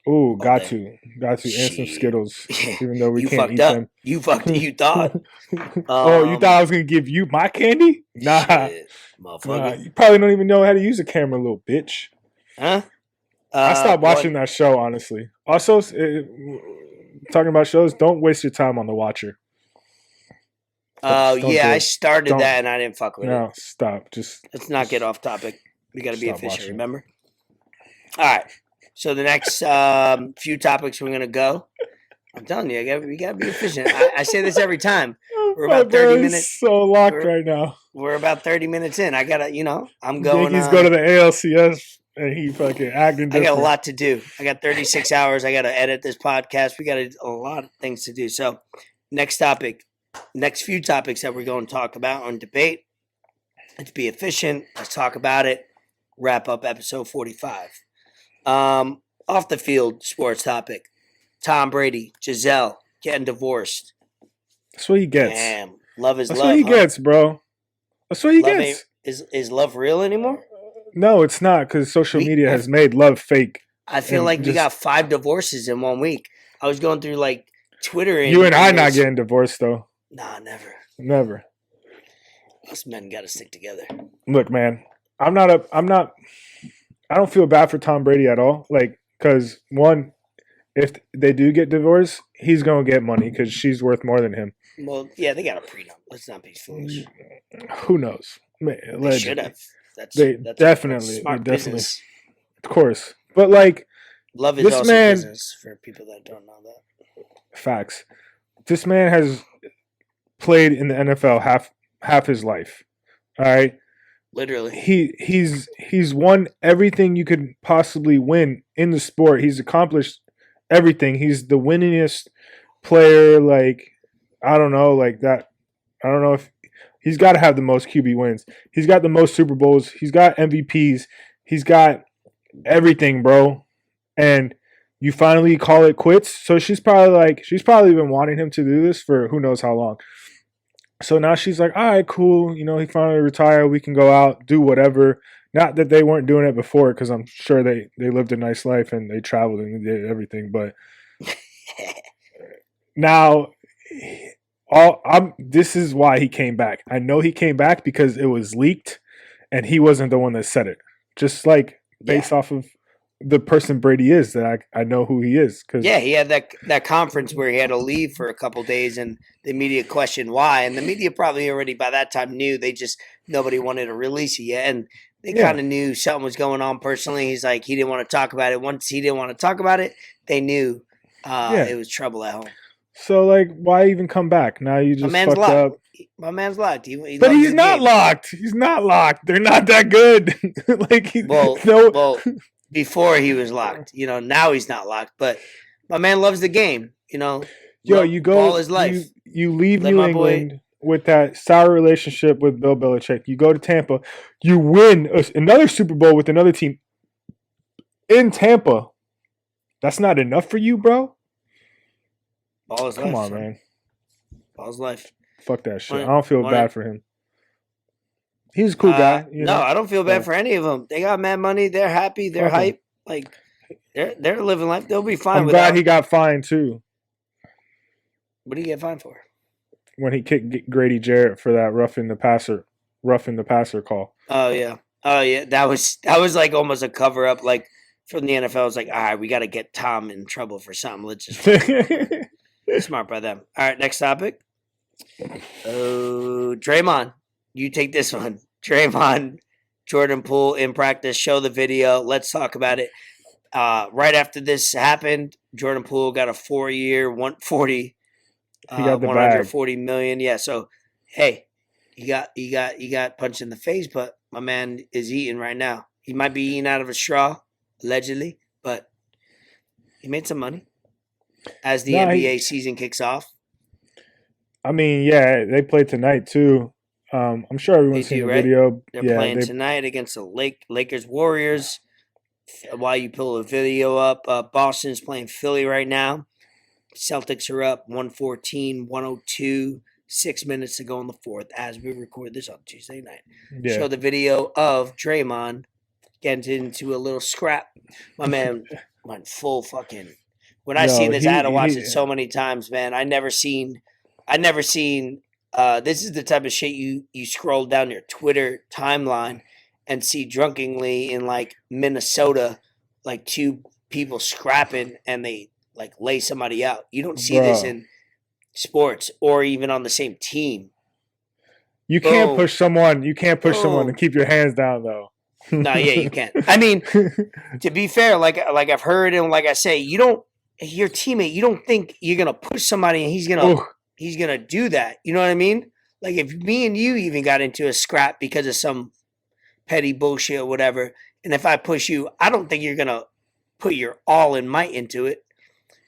[SPEAKER 2] Ooh, got to, and some Skittles, even though we can't eat them.
[SPEAKER 1] You thought.
[SPEAKER 2] You thought I was gonna give you my candy? Nah,
[SPEAKER 1] shit, motherfucker.
[SPEAKER 2] You probably don't even know how to use a camera, little bitch.
[SPEAKER 1] Huh?
[SPEAKER 2] I stopped watching that show, honestly. Also, talking about shows, don't waste your time on The Watcher.
[SPEAKER 1] Oh yeah, I started that and I didn't fuck with it.
[SPEAKER 2] No, stop. Just
[SPEAKER 1] let's not get off topic. We got to be
[SPEAKER 2] Stop
[SPEAKER 1] efficient,
[SPEAKER 2] watching.
[SPEAKER 1] remember? All right. So the next few topics we're going to go. I'm telling you, we got to be efficient. I say this every time. We're about 30 minutes.
[SPEAKER 2] So locked right now.
[SPEAKER 1] We're about 30 minutes in. I got to, I'm going.
[SPEAKER 2] Yankees go to the ALCS and he fucking acting different.
[SPEAKER 1] I got a lot to do. I got 36 hours. I got to edit this podcast. We got a lot of things to do. So next few topics that we're going to talk about on debate. Let's be efficient. Let's talk about it. Wrap up episode 45. Off the field sports topic. Tom Brady, Giselle getting divorced.
[SPEAKER 2] That's what he gets.
[SPEAKER 1] Damn. Love is
[SPEAKER 2] That's
[SPEAKER 1] love.
[SPEAKER 2] what he gets, bro. That's what he gets.
[SPEAKER 1] Is love real anymore?
[SPEAKER 2] No, it's not, because social media has made love fake.
[SPEAKER 1] I feel like we got 5 divorces in 1 week. I was going through like Twitter.
[SPEAKER 2] You and I not getting divorced though.
[SPEAKER 1] Nah, never.
[SPEAKER 2] Never.
[SPEAKER 1] Us men got to stick together.
[SPEAKER 2] Look, man, I don't feel bad for Tom Brady at all. Like, because one, if they do get divorced, he's going to get money because she's worth more than him.
[SPEAKER 1] Well, yeah, they got a prenup. Let's not be foolish.
[SPEAKER 2] Who knows?
[SPEAKER 1] They should have. That's
[SPEAKER 2] definitely.
[SPEAKER 1] smart business.
[SPEAKER 2] Of course. But, like,
[SPEAKER 1] love is
[SPEAKER 2] this
[SPEAKER 1] also
[SPEAKER 2] man,
[SPEAKER 1] business for people that don't know that.
[SPEAKER 2] Facts. This man has played in the NFL half his life. All right?
[SPEAKER 1] Literally.
[SPEAKER 2] He's won everything you could possibly win in the sport. He's accomplished everything. He's the winningest player. Like, I don't know, like that. I don't know if he's got to have the most QB wins. He's got the most Super Bowls. He's got MVPs. He's got everything, bro. And you finally call it quits. So she's probably been wanting him to do this for who knows how long. So now she's like, all right, cool. You know, he finally retired. We can go out, do whatever. Not that they weren't doing it before, because I'm sure they lived a nice life and they traveled and they did everything. But now, this is why he came back. I know he came back because it was leaked, and he wasn't the one that said it. Just like based off of the person Brady is, that I know who he is.
[SPEAKER 1] Yeah, he had that conference where he had to leave for a couple days, and the media questioned why. And the media probably already by that time knew. Nobody wanted to release it yet. And they kind of knew something was going on personally. He's like, he didn't want to talk about it. Once he didn't want to talk about it, they knew it was trouble at home.
[SPEAKER 2] So, like, why even come back? Now you just fucked up.
[SPEAKER 1] My man's locked.
[SPEAKER 2] But he's not locked. He's not locked. They're not that good.
[SPEAKER 1] Before he was locked, now he's not locked, but my man loves the game,
[SPEAKER 2] you go
[SPEAKER 1] all his life.
[SPEAKER 2] You leave New England with that sour relationship with Bill Belichick. You go to Tampa, you win another Super Bowl with another team in Tampa. That's not enough for you, bro?
[SPEAKER 1] All his life.
[SPEAKER 2] Come on, man.
[SPEAKER 1] All his life.
[SPEAKER 2] Fuck that shit. I don't feel bad for him. He's a cool guy.
[SPEAKER 1] I don't feel bad for any of them. They got mad money. They're happy. They're hype. Like, they're living life. They'll be fine.
[SPEAKER 2] I'm glad he got fined too.
[SPEAKER 1] What did he get fined for?
[SPEAKER 2] When he kicked Grady Jarrett for that roughing the passer call.
[SPEAKER 1] Oh yeah. That was like almost a cover up. Like from the NFL, it's like, all right, we got to get Tom in trouble for something. Let's just smart by them. All right, next topic. Oh, Draymond. You take this one. Draymond, Jordan Poole in practice. Show the video. Let's talk about it. Right after this happened, Jordan Poole got a 4-year, 140,
[SPEAKER 2] he got the
[SPEAKER 1] $140 million. Yeah. So, hey, he got punched in the face, but my man is eating right now. He might be eating out of a straw, allegedly, but he made some money as the NBA season kicks off.
[SPEAKER 2] I mean, yeah, they play tonight too. I'm sure everyone's seen the video.
[SPEAKER 1] They're playing tonight against the Lakers Warriors. While you pull the video up, Boston's playing Philly right now. Celtics are up 114-102. 6 minutes to go in the fourth as we record this on Tuesday night. Yeah. Show the video of Draymond getting into a little scrap. My man went full fucking. When I seen this, I had to watch it so many times, man. I never seen. This is the type of shit you scroll down your Twitter timeline and see drunkenly in like Minnesota, like 2 people scrapping and they like lay somebody out. You don't see this in sports or even on the same team.
[SPEAKER 2] You can't push someone. You can't push someone and keep your hands down though.
[SPEAKER 1] No, yeah, you can't. I mean, to be fair, like I've heard and like I say, your teammate, you don't think you're gonna push somebody and he's gonna do that. You know what I mean? Like if me and you even got into a scrap because of some petty bullshit or whatever, and if I push you, I don't think you're gonna put your all in might into it.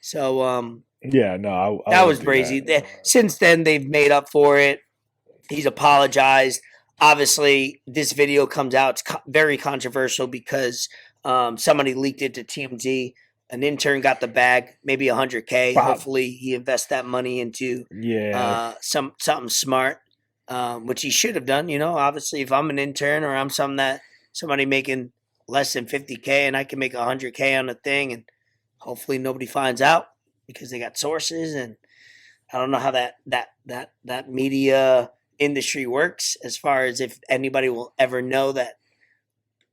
[SPEAKER 1] So
[SPEAKER 2] yeah, no, I
[SPEAKER 1] that was brazy. Since then, they've made up for it. He's apologized. Obviously, this video comes out. It's very controversial because somebody leaked it to TMZ. An intern got the bag, maybe $100K.
[SPEAKER 2] Wow.
[SPEAKER 1] Hopefully, he invests that money into something smart, which he should have done. You know, obviously, if I'm an intern or I'm somebody making less than $50K and I can make $100K on a thing, and hopefully nobody finds out because they got sources. And I don't know how that media industry works as far as if anybody will ever know that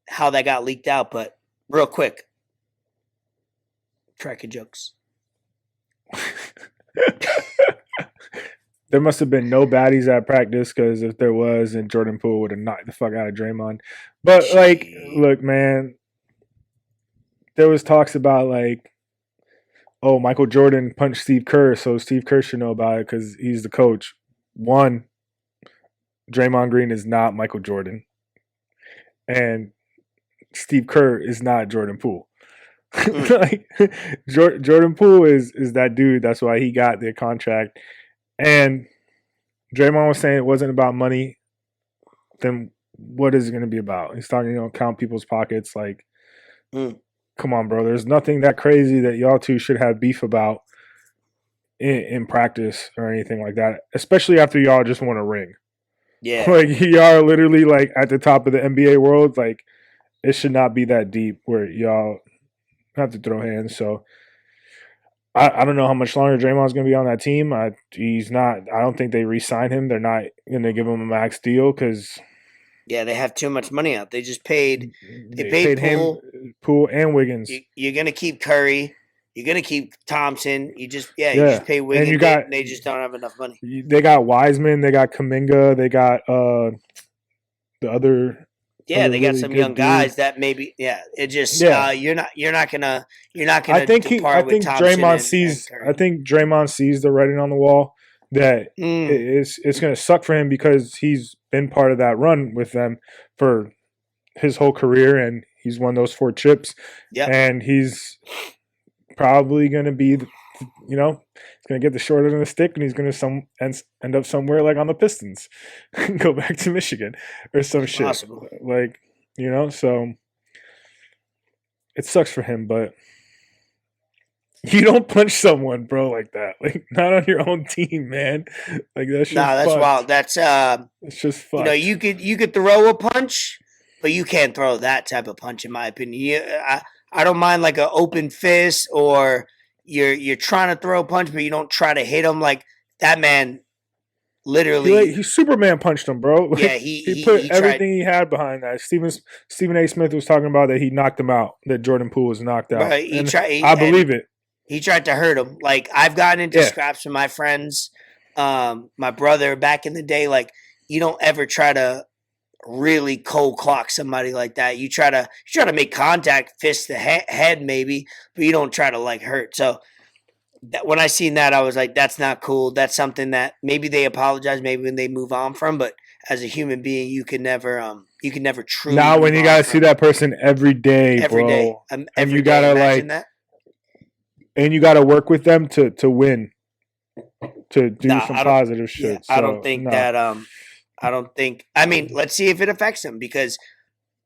[SPEAKER 1] how that got leaked out. But real quick, cracking jokes.
[SPEAKER 2] There must have been no baddies at practice, because if there was, then Jordan Poole would have knocked the fuck out of Draymond. But like, look, man, there was talks about like, oh, Michael Jordan punched Steve Kerr, so Steve Kerr should know about it because he's the coach. One, Draymond Green is not Michael Jordan, and Steve Kerr is not Jordan Poole. Like Jordan Poole is that dude. That's why he got the contract. And Draymond was saying it wasn't about money. Then what is it going to be about? He's talking, count people's pockets. Like, come on, bro. There's nothing that crazy that y'all two should have beef about in practice or anything like that. Especially after y'all just won a ring.
[SPEAKER 1] Yeah,
[SPEAKER 2] like y'all are literally like at the top of the NBA world. Like, it should not be that deep where y'all have to throw hands. So I don't know how much longer Draymond's going to be on that team. He's not. I don't think they re-sign him. They're not going to give him a max deal because
[SPEAKER 1] they have too much money out. They just paid. They paid
[SPEAKER 2] Poole and Wiggins.
[SPEAKER 1] You're going to keep Curry. You're going to keep Thompson. You just pay Wiggins. And they just don't have enough money.
[SPEAKER 2] They got Wiseman. They got Kuminga. They got the other.
[SPEAKER 1] Yeah, they got some young guys that maybe. Yeah, it just you're not gonna.
[SPEAKER 2] I think Draymond sees. I think Draymond sees the writing on the wall that it's gonna suck for him because he's been part of that run with them for his whole career, and he's won those 4 chips. Yeah, and he's probably gonna be, he's gonna get the short end of the stick, and he's gonna end up somewhere like on the Pistons, go back to Michigan or some shit. Possible. Like, so it sucks for him, but you don't punch someone, bro, like that. Like, not on your own team, man. Like, that's just
[SPEAKER 1] that's wild. That's
[SPEAKER 2] it's just fun.
[SPEAKER 1] You could throw a punch, but you can't throw that type of punch, in my opinion. I don't mind like an open fist, or you're trying to throw a punch, but you don't try to hit him. Like, that man literally
[SPEAKER 2] he Superman punched him, bro. Like,
[SPEAKER 1] yeah,
[SPEAKER 2] he put everything he had behind that. Stephen A. Smith was talking about that he knocked him out, that Jordan Poole was knocked out.
[SPEAKER 1] Right,
[SPEAKER 2] I believe it.
[SPEAKER 1] He tried to hurt him. Like, I've gotten into scraps with my friends, my brother back in the day. Like, you don't ever try to really cold clock somebody like that. You try to make contact, fist the head maybe, but you don't try to like hurt. So when I seen that, I was like, that's not cool. That's something that maybe they apologize, maybe when they move on from, but as a human being, you can never truly.
[SPEAKER 2] Now when you gotta see that person every day, bro, and you gotta that. And you gotta work with them to win, to do some positive shit.
[SPEAKER 1] Yeah, so, I don't think that. I don't think. I mean, let's see if it affects them, because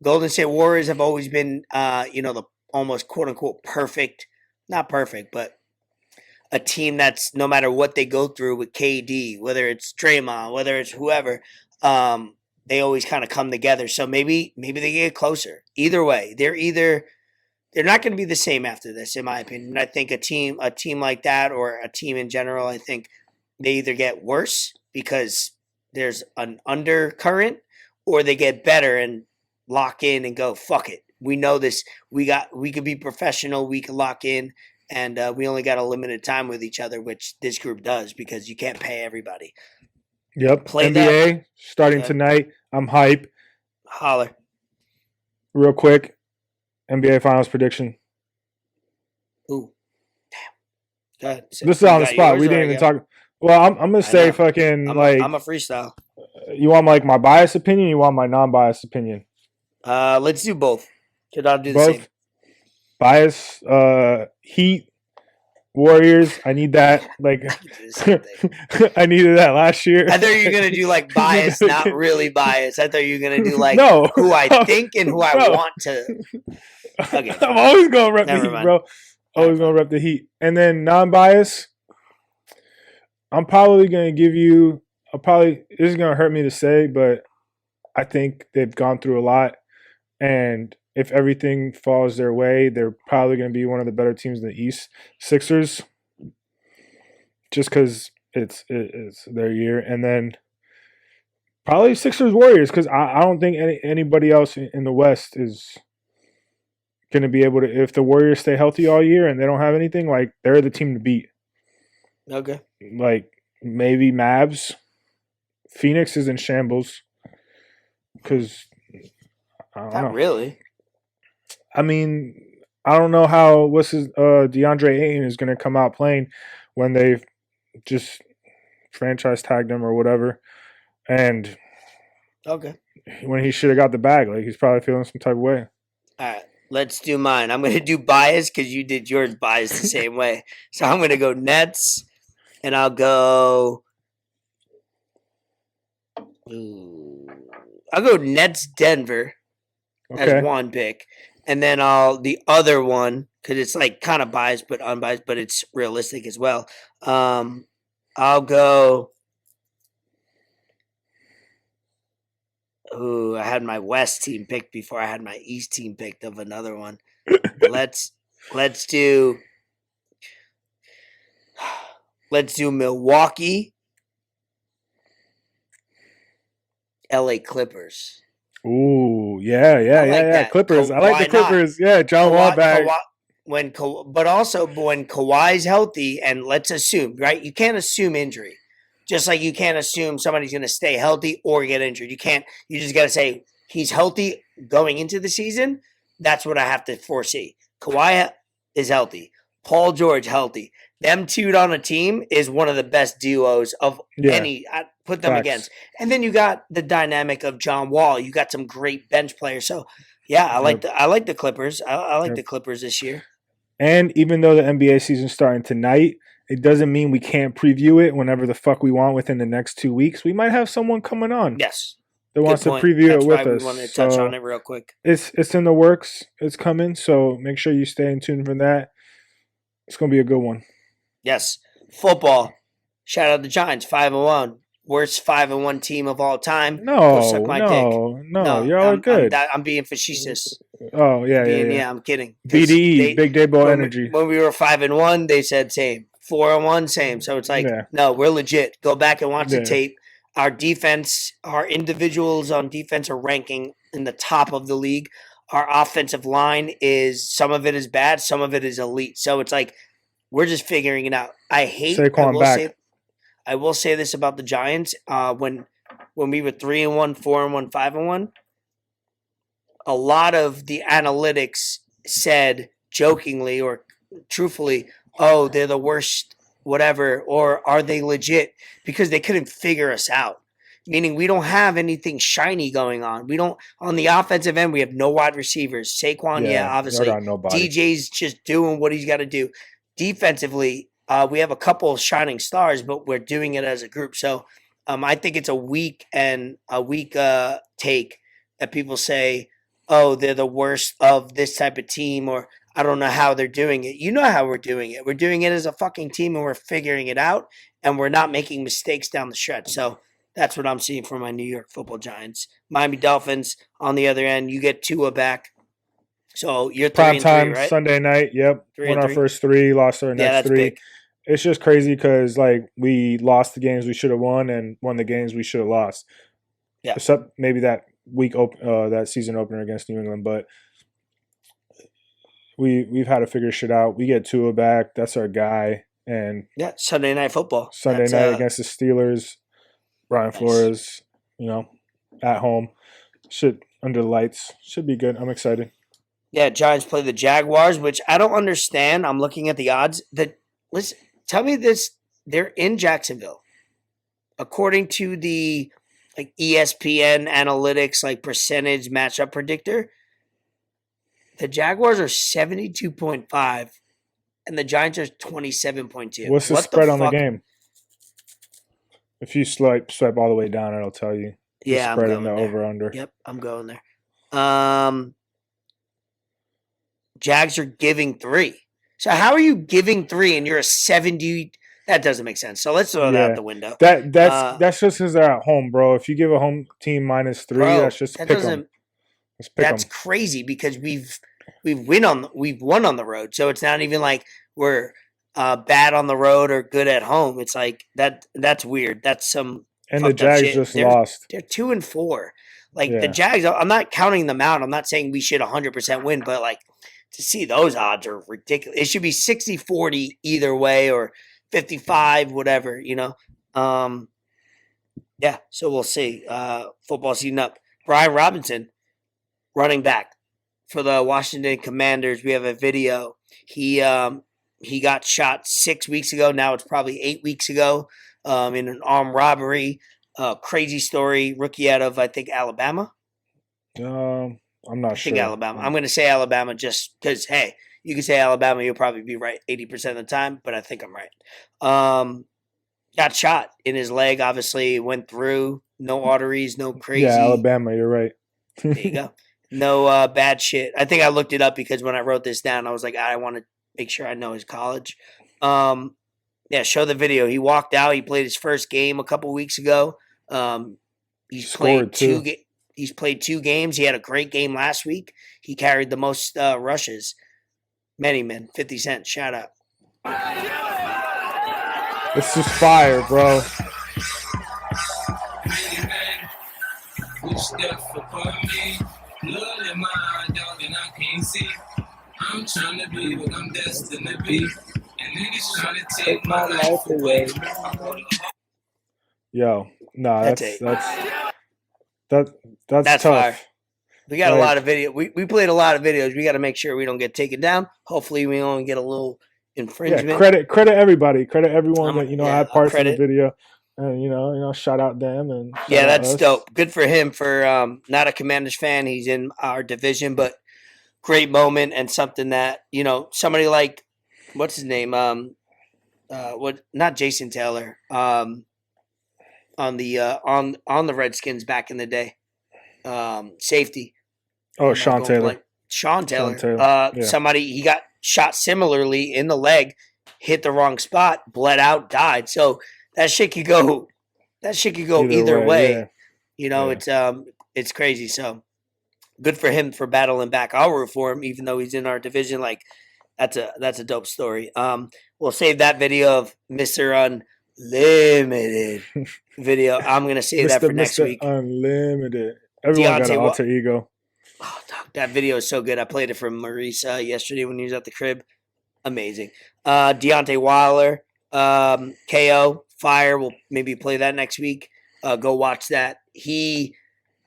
[SPEAKER 1] Golden State Warriors have always been, the almost quote unquote perfect, not perfect, but a team that's, no matter what they go through with KD, whether it's Draymond, whether it's whoever, they always kind of come together. So maybe they get closer. Either way, they're not going to be the same after this, in my opinion. I think a team like that, or a team in general, I think they either get worse because there's an undercurrent, or they get better and lock in and go, fuck it. We know this. We could be professional. We can lock in. And we only got a limited time with each other, which this group does, because you can't pay everybody.
[SPEAKER 2] Yep. NBA starting tonight. I'm hype.
[SPEAKER 1] Holler.
[SPEAKER 2] real quick, NBA Finals prediction.
[SPEAKER 1] Ooh, damn. Go ahead.
[SPEAKER 2] This is on the spot. We didn't even talk. Well, I'm gonna say fucking
[SPEAKER 1] I'm a freestyle.
[SPEAKER 2] You want like my biased opinion? You want my non-biased opinion?
[SPEAKER 1] Let's do both. Should I do the
[SPEAKER 2] Both.
[SPEAKER 1] same?
[SPEAKER 2] Bias, Heat, Warriors. I need that. Like, I needed that last year.
[SPEAKER 1] I thought you were gonna do like bias, not really bias. I thought you were gonna do like
[SPEAKER 2] no,
[SPEAKER 1] who I think and who I want to. Okay,
[SPEAKER 2] I'm always gonna rep the Heat, bro. Always gonna rep the Heat. And then non-bias, I'm probably gonna give you. This is gonna hurt me to say, but I think they've gone through a lot, and if everything falls their way, they're probably going to be one of the better teams in the East. Sixers, just because it's their year. And then probably Sixers Warriors, because I don't think anybody else in the West is going to be able to, if the Warriors stay healthy all year and they don't have anything, like they're the team to beat.
[SPEAKER 1] Okay.
[SPEAKER 2] Like maybe Mavs. Phoenix is in shambles because
[SPEAKER 1] not really.
[SPEAKER 2] I mean, I don't know how DeAndre Ayton is going to come out playing when they've just franchise tagged him or whatever, and when he should have got the bag, like he's probably feeling some type of way.
[SPEAKER 1] All right, let's do mine. I'm going to do bias because you did yours bias the same way. So I'm going to go Nets, and I'll go. I'll go Nets Denver as one pick. And then the other one, because it's like kind of biased but unbiased, but it's realistic as well. I'll go. Ooh, I had my West team picked before I had my East team picked of another one. Let's do Milwaukee, LA Clippers.
[SPEAKER 2] Ooh, yeah. Clippers. I like the Clippers. Not? Yeah, John Wall back.
[SPEAKER 1] But also when Kawhi's healthy, and let's assume, right? You can't assume injury. Just like you can't assume somebody's going to stay healthy or get injured. You can't. You just got to say he's healthy going into the season. That's what I have to foresee. Kawhi is healthy. Paul George healthy. Them two on a team is one of the best duos of any. I put them against. And then you got the dynamic of John Wall. You got some great bench players. So yeah, I like the Clippers. I like the Clippers this year.
[SPEAKER 2] And even though the NBA season's starting tonight, it doesn't mean we can't preview it whenever the fuck we want within the next 2 weeks. We might have someone coming on.
[SPEAKER 1] Yes.
[SPEAKER 2] That wants to preview it with us.
[SPEAKER 1] We want to touch on it real quick.
[SPEAKER 2] It's in the works. It's coming. So make sure you stay in tune for that. It's going to be a good one.
[SPEAKER 1] Yes. Football. Shout out the Giants, 5-1. Worst 5-1 team of all time.
[SPEAKER 2] No, y'all are good.
[SPEAKER 1] I'm being facetious.
[SPEAKER 2] Oh, yeah.
[SPEAKER 1] I'm kidding.
[SPEAKER 2] BDE, Big Day Ball Energy.
[SPEAKER 1] When we were 5-1, they said same. 4-1, same. So it's like, no, we're legit. Go back and watch the tape. Our defense, our individuals on defense are ranking in the top of the league. Our offensive line some of it is bad, some of it is elite. So it's like, we're just figuring it out. I will say this about the Giants. When we were 3-1, 4-1, 5-1, a lot of the analytics said jokingly or truthfully, oh, they're the worst, whatever, or are they legit? Because they couldn't figure us out. Meaning we don't have anything shiny going on. We don't on the offensive end. We have no wide receivers. Saquon, obviously. DJ's just doing what he's got to do. Defensively, we have a couple of shining stars, but we're doing it as a group. So I think it's a weak take that people say, oh, they're the worst of this type of team, or I don't know how they're doing it. You know how we're doing it. We're doing it as a fucking team, and we're figuring it out, and we're not making mistakes down the stretch. So that's what I'm seeing from my New York Football Giants. Miami Dolphins, on the other end, you get Tua back. So you're 3-3, right?
[SPEAKER 2] Sunday night. Yep. Won our first 3, lost our next 3. Big. It's just crazy because like we lost the games we should have won and won the games we should have lost. Yeah. Except maybe that that season opener against New England, but we've had to figure shit out. We get Tua back. That's our guy. And
[SPEAKER 1] Sunday Night Football.
[SPEAKER 2] Sunday night against the Steelers. Brian Flores, at home. under the lights. Should be good. I'm excited.
[SPEAKER 1] Yeah, Giants play the Jaguars, which I don't understand. I'm looking at the odds. Listen, tell me this: they're in Jacksonville, according to the ESPN analytics percentage matchup predictor. The Jaguars are 72.5, and the Giants are 27.2.
[SPEAKER 2] What's the spread on the game? If you swipe all the way down, it'll tell you.
[SPEAKER 1] Yeah,
[SPEAKER 2] spread
[SPEAKER 1] I'm
[SPEAKER 2] in the
[SPEAKER 1] going there.
[SPEAKER 2] over under.
[SPEAKER 1] Yep, I'm going there. Jags are giving 3. So how are you giving 3 and you're a 70? That doesn't make sense. So let's throw that out the window.
[SPEAKER 2] That's just because they're at home, bro. If you give a home team -3, that's just pick them.
[SPEAKER 1] That's crazy because we've won on the road. So it's not even like we're bad on the road or good at home. It's like that's weird. That's some
[SPEAKER 2] and the Jags just lost.
[SPEAKER 1] They're 2-4. The Jags, I'm not counting them out. I'm not saying we should 100% win, but to see those odds are ridiculous. It should be 60-40 either way or 55, whatever, Yeah, so we'll see. Football season up. Brian Robinson, running back for the Washington Commanders. We have a video. He got shot 6 weeks ago. Now it's probably 8 weeks ago in an armed robbery. Crazy story. Rookie out of, I think, Alabama.
[SPEAKER 2] I'm not sure.
[SPEAKER 1] I think Alabama. I'm going to say Alabama just because, hey, you can say Alabama, you'll probably be right 80% of the time, but I think I'm right. Got shot in his leg, obviously, went through. No arteries, no crazy.
[SPEAKER 2] Yeah, Alabama, you're right.
[SPEAKER 1] There you go. No bad shit. I think I looked it up because when I wrote this down, I was like, I want to make sure I know his college. Yeah, show the video. He walked out. He played his first game a couple weeks ago. He's played He's played 2 games. He had a great game last week. He carried the most rushes. Many men. 50 Cent. Shout out.
[SPEAKER 2] This is fire, bro.
[SPEAKER 5] I'm trying to be what I'm destined to be. And niggas trying to take my life away.
[SPEAKER 2] Yo, nah, that's tough.
[SPEAKER 1] Fire. We got a lot of video. We played a lot of videos. We got to make sure we don't get taken down. Hopefully, we only get a little infringement.
[SPEAKER 2] Yeah, credit everybody. Credit everyone that had parts in the video. And shout out them and
[SPEAKER 1] that's us. Dope. Good for him for not a Commanders fan. He's in our division, but great moment and something that somebody like what's his name? Not Jason Taylor. On the Redskins back in the day. Safety.
[SPEAKER 2] Oh, Sean Taylor.
[SPEAKER 1] Sean Taylor. Somebody, he got shot similarly in the leg, hit the wrong spot, bled out, died. So that shit could go either way. Yeah. It's crazy. So good for him for battling back. I'll root for him, even though he's in our division. That's a dope story. We'll save that video of Mr. Unlimited video. I'm gonna save that for next week.
[SPEAKER 2] Unlimited. Everyone got an alter ego.
[SPEAKER 1] Oh, dog, that video is so good. I played it for Marisa yesterday when he was at the crib. Amazing. Deontay Wilder, KO, fire. We'll maybe play that next week. Go watch that.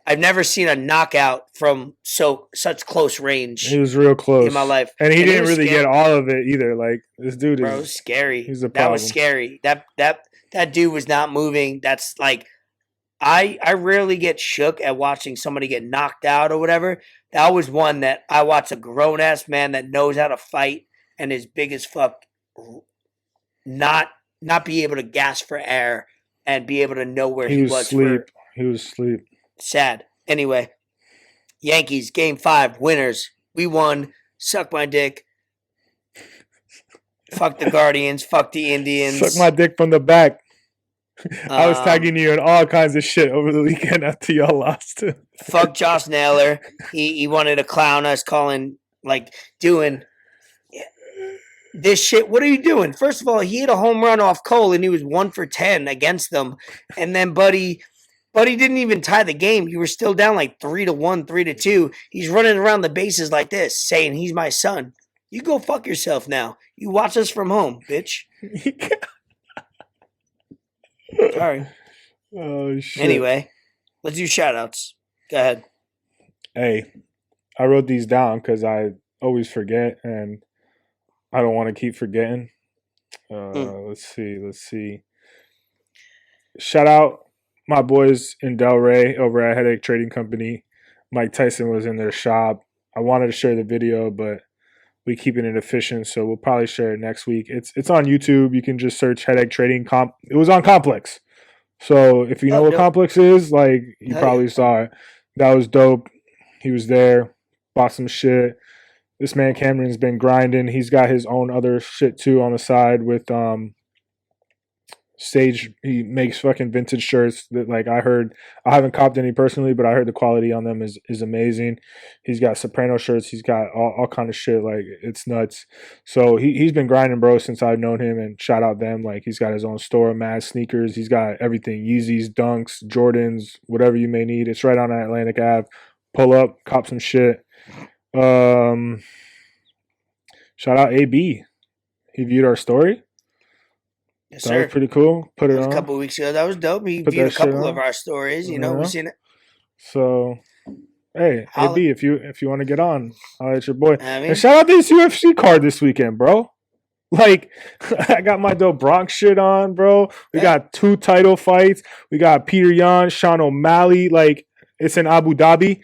[SPEAKER 1] I've never seen a knockout from such close range.
[SPEAKER 2] He was real close
[SPEAKER 1] in my life,
[SPEAKER 2] and he didn't really get all of it either. This dude
[SPEAKER 1] is scary.
[SPEAKER 2] He's a problem.
[SPEAKER 1] That was scary. That dude was not moving. That's I rarely get shook at watching somebody get knocked out or whatever. That was one that I watched a grown ass man that knows how to fight and is big as fuck, not be able to gasp for air and be able to know where he was.
[SPEAKER 2] He was asleep.
[SPEAKER 1] Sad. Anyway, Yankees, Game 5, winners. We won. Suck my dick. Fuck the Guardians. Fuck the Indians.
[SPEAKER 2] Suck my dick from the back. I was tagging you in all kinds of shit over the weekend after y'all lost.
[SPEAKER 1] Fuck Josh Naylor. He wanted to clown us, doing this shit. What are you doing? First of all, he hit a home run off Cole, and he was 1 for 10 against them. And then Buddy didn't even tie the game. You were still down 3-1, 3-2. He's running around the bases like this, saying he's my son. You go fuck yourself now. You watch us from home, bitch. Sorry.
[SPEAKER 2] Oh, shit.
[SPEAKER 1] Anyway, let's do shout-outs. Go ahead.
[SPEAKER 2] Hey, I wrote these down because I always forget, and I don't want to keep forgetting. Let's see. Shout out my boys in Delray over at Headache Trading Company. Mike Tyson was in their shop. I wanted to share the video, but we keeping it efficient, so we'll probably share it next week. It's on YouTube. You can just search Headache Trading Comp. It was on Complex. So if you know what Complex is, like, you probably saw it. That was dope. He was there, bought some shit. This man Cameron's been grinding. He's got his own other shit too on the side with Sage. He makes fucking vintage shirts that, like, I haven't copped any personally, but I heard the quality on them is amazing. He's got Soprano shirts. He's got all kind of shit. Like, it's nuts. So he's been grinding, bro, since I've known him, and shout out them. Like, he's got his own store, Mad Sneakers. He's got everything, Yeezys, Dunks, Jordans, whatever you may need. It's right on Atlantic Ave. Pull up, cop some shit. Shout out AB. He viewed our story.
[SPEAKER 1] Yes,
[SPEAKER 2] that
[SPEAKER 1] sir.
[SPEAKER 2] was pretty cool. Put it
[SPEAKER 1] That was
[SPEAKER 2] on
[SPEAKER 1] a couple of weeks ago. That was dope. He
[SPEAKER 2] Put
[SPEAKER 1] viewed a
[SPEAKER 2] that
[SPEAKER 1] couple
[SPEAKER 2] shit
[SPEAKER 1] of
[SPEAKER 2] on.
[SPEAKER 1] our stories. You know, we've seen it.
[SPEAKER 2] So, hey,
[SPEAKER 1] Holla.
[SPEAKER 2] AB, if you want to get on, I'll let your boy.
[SPEAKER 1] I mean,
[SPEAKER 2] And shout out this UFC card this weekend, bro. Like, I got my dope Bronx shit on, bro. We got 2 title fights. We got Peter Yan, Sean O'Malley. Like, it's in Abu Dhabi,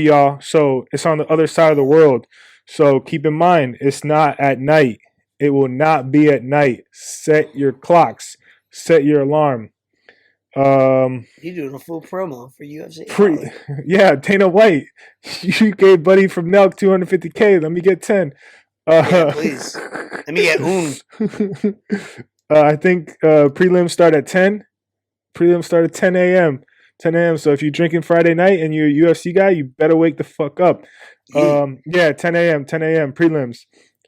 [SPEAKER 2] y'all. So it's on the other side of the world. So keep in mind, it's not at night. It will not be at night. Set your clocks. Set your alarm.
[SPEAKER 1] you doing a full promo for UFC?
[SPEAKER 2] Yeah, Dana White. You gave Buddy from Nelk $250K. Let me get 10.
[SPEAKER 1] Yeah, please. Let me get
[SPEAKER 2] I think prelims start at 10. Prelims start at 10 a.m. 10 a.m. So if you're drinking Friday night and you're a UFC guy, you better wake the fuck up. Yeah, 10 a.m. prelims.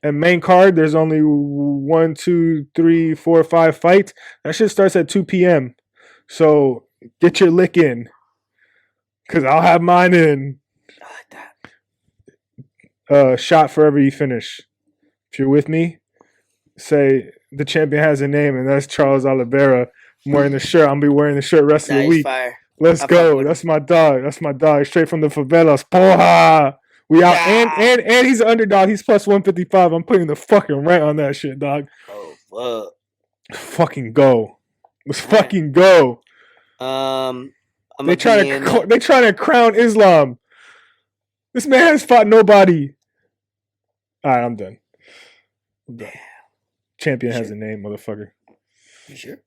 [SPEAKER 2] And main card, there's only 1, 2, 3, 4, 5 fights. That shit starts at 2 p.m. So get your lick in, because I'll have mine in. Shot forever you finish. If you're with me, say the champion has a name, and that's Charles Oliveira. I'm wearing the shirt. I'm going to be wearing the shirt rest of the week.
[SPEAKER 1] Fire.
[SPEAKER 2] Let's go. That's my dog. Straight from the favelas. Porra. We out. And he's an underdog. He's plus 155. I'm putting the fucking rent on that shit, dog.
[SPEAKER 1] Oh, fuck.
[SPEAKER 2] Fucking go. Let's fucking go. They trying to crown Islam. This man has fought nobody. All right, I'm done. Champion has a name, motherfucker.
[SPEAKER 1] You sure?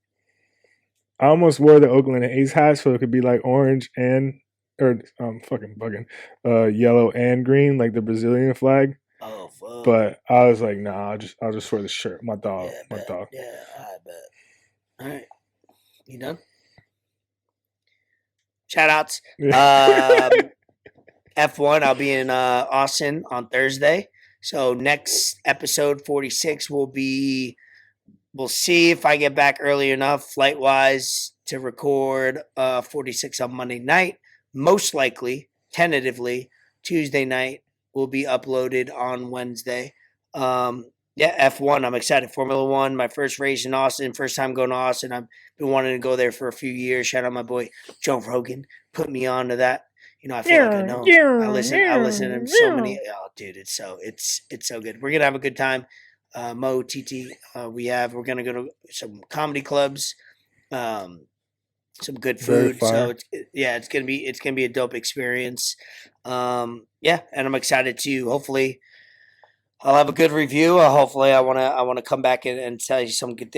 [SPEAKER 2] I almost wore the Oakland A's hat so it could be like orange and fucking bugging, yellow and green, like the Brazilian flag.
[SPEAKER 1] Oh fuck!
[SPEAKER 2] But I was like, nah, I'll just wear the shirt. My dog, dog.
[SPEAKER 1] Yeah, I bet. All right, you done? Shout outs. F1, I'll be in Austin on Thursday. So next episode 46 will be. We'll see if I get back early enough, flight wise, to record 46 on Monday night. Most likely, tentatively, Tuesday night will be uploaded on Wednesday. F1, I'm excited. Formula One, my first race in Austin, first time going to Austin. I've been wanting to go there for a few years. Shout out my boy Joe Rogan, put me on to that. You know, I feel like I know him. I listen to him so many. Oh, dude, it's so good. We're gonna have a good time. Mo, TT, we're gonna go to some comedy clubs, some good food. So it's gonna be a dope experience. And I'm excited to hopefully I'll have a good review. Hopefully I wanna come back and tell you some good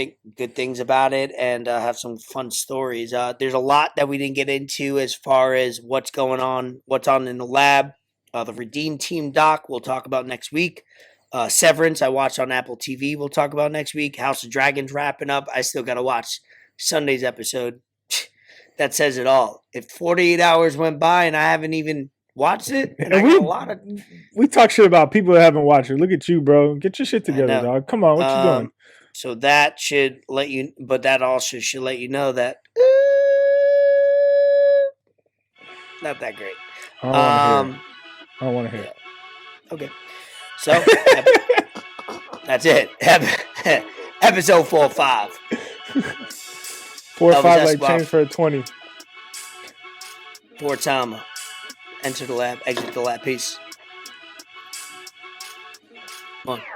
[SPEAKER 1] things about it and have some fun stories. There's a lot that we didn't get into as far as what's on in the lab. The Redeem Team doc we'll talk about next week. Severance I watched on Apple TV we'll talk about next week. House of Dragons wrapping up. I still got to watch Sunday's episode. That says it all. If 48 hours went by and I haven't even watched it,
[SPEAKER 2] we talk shit about people that haven't watched it. Look at you, bro. Get your shit together, dog. Come on, what you doing?
[SPEAKER 1] So that should let you, but that also should let you know that not that great.
[SPEAKER 2] I don't want to hear it.
[SPEAKER 1] Okay. So that's it. Episode 4-5.
[SPEAKER 2] 4 or 5 like change for a 20.
[SPEAKER 1] For Tama. Enter the lab, exit the lab. Peace. Come on.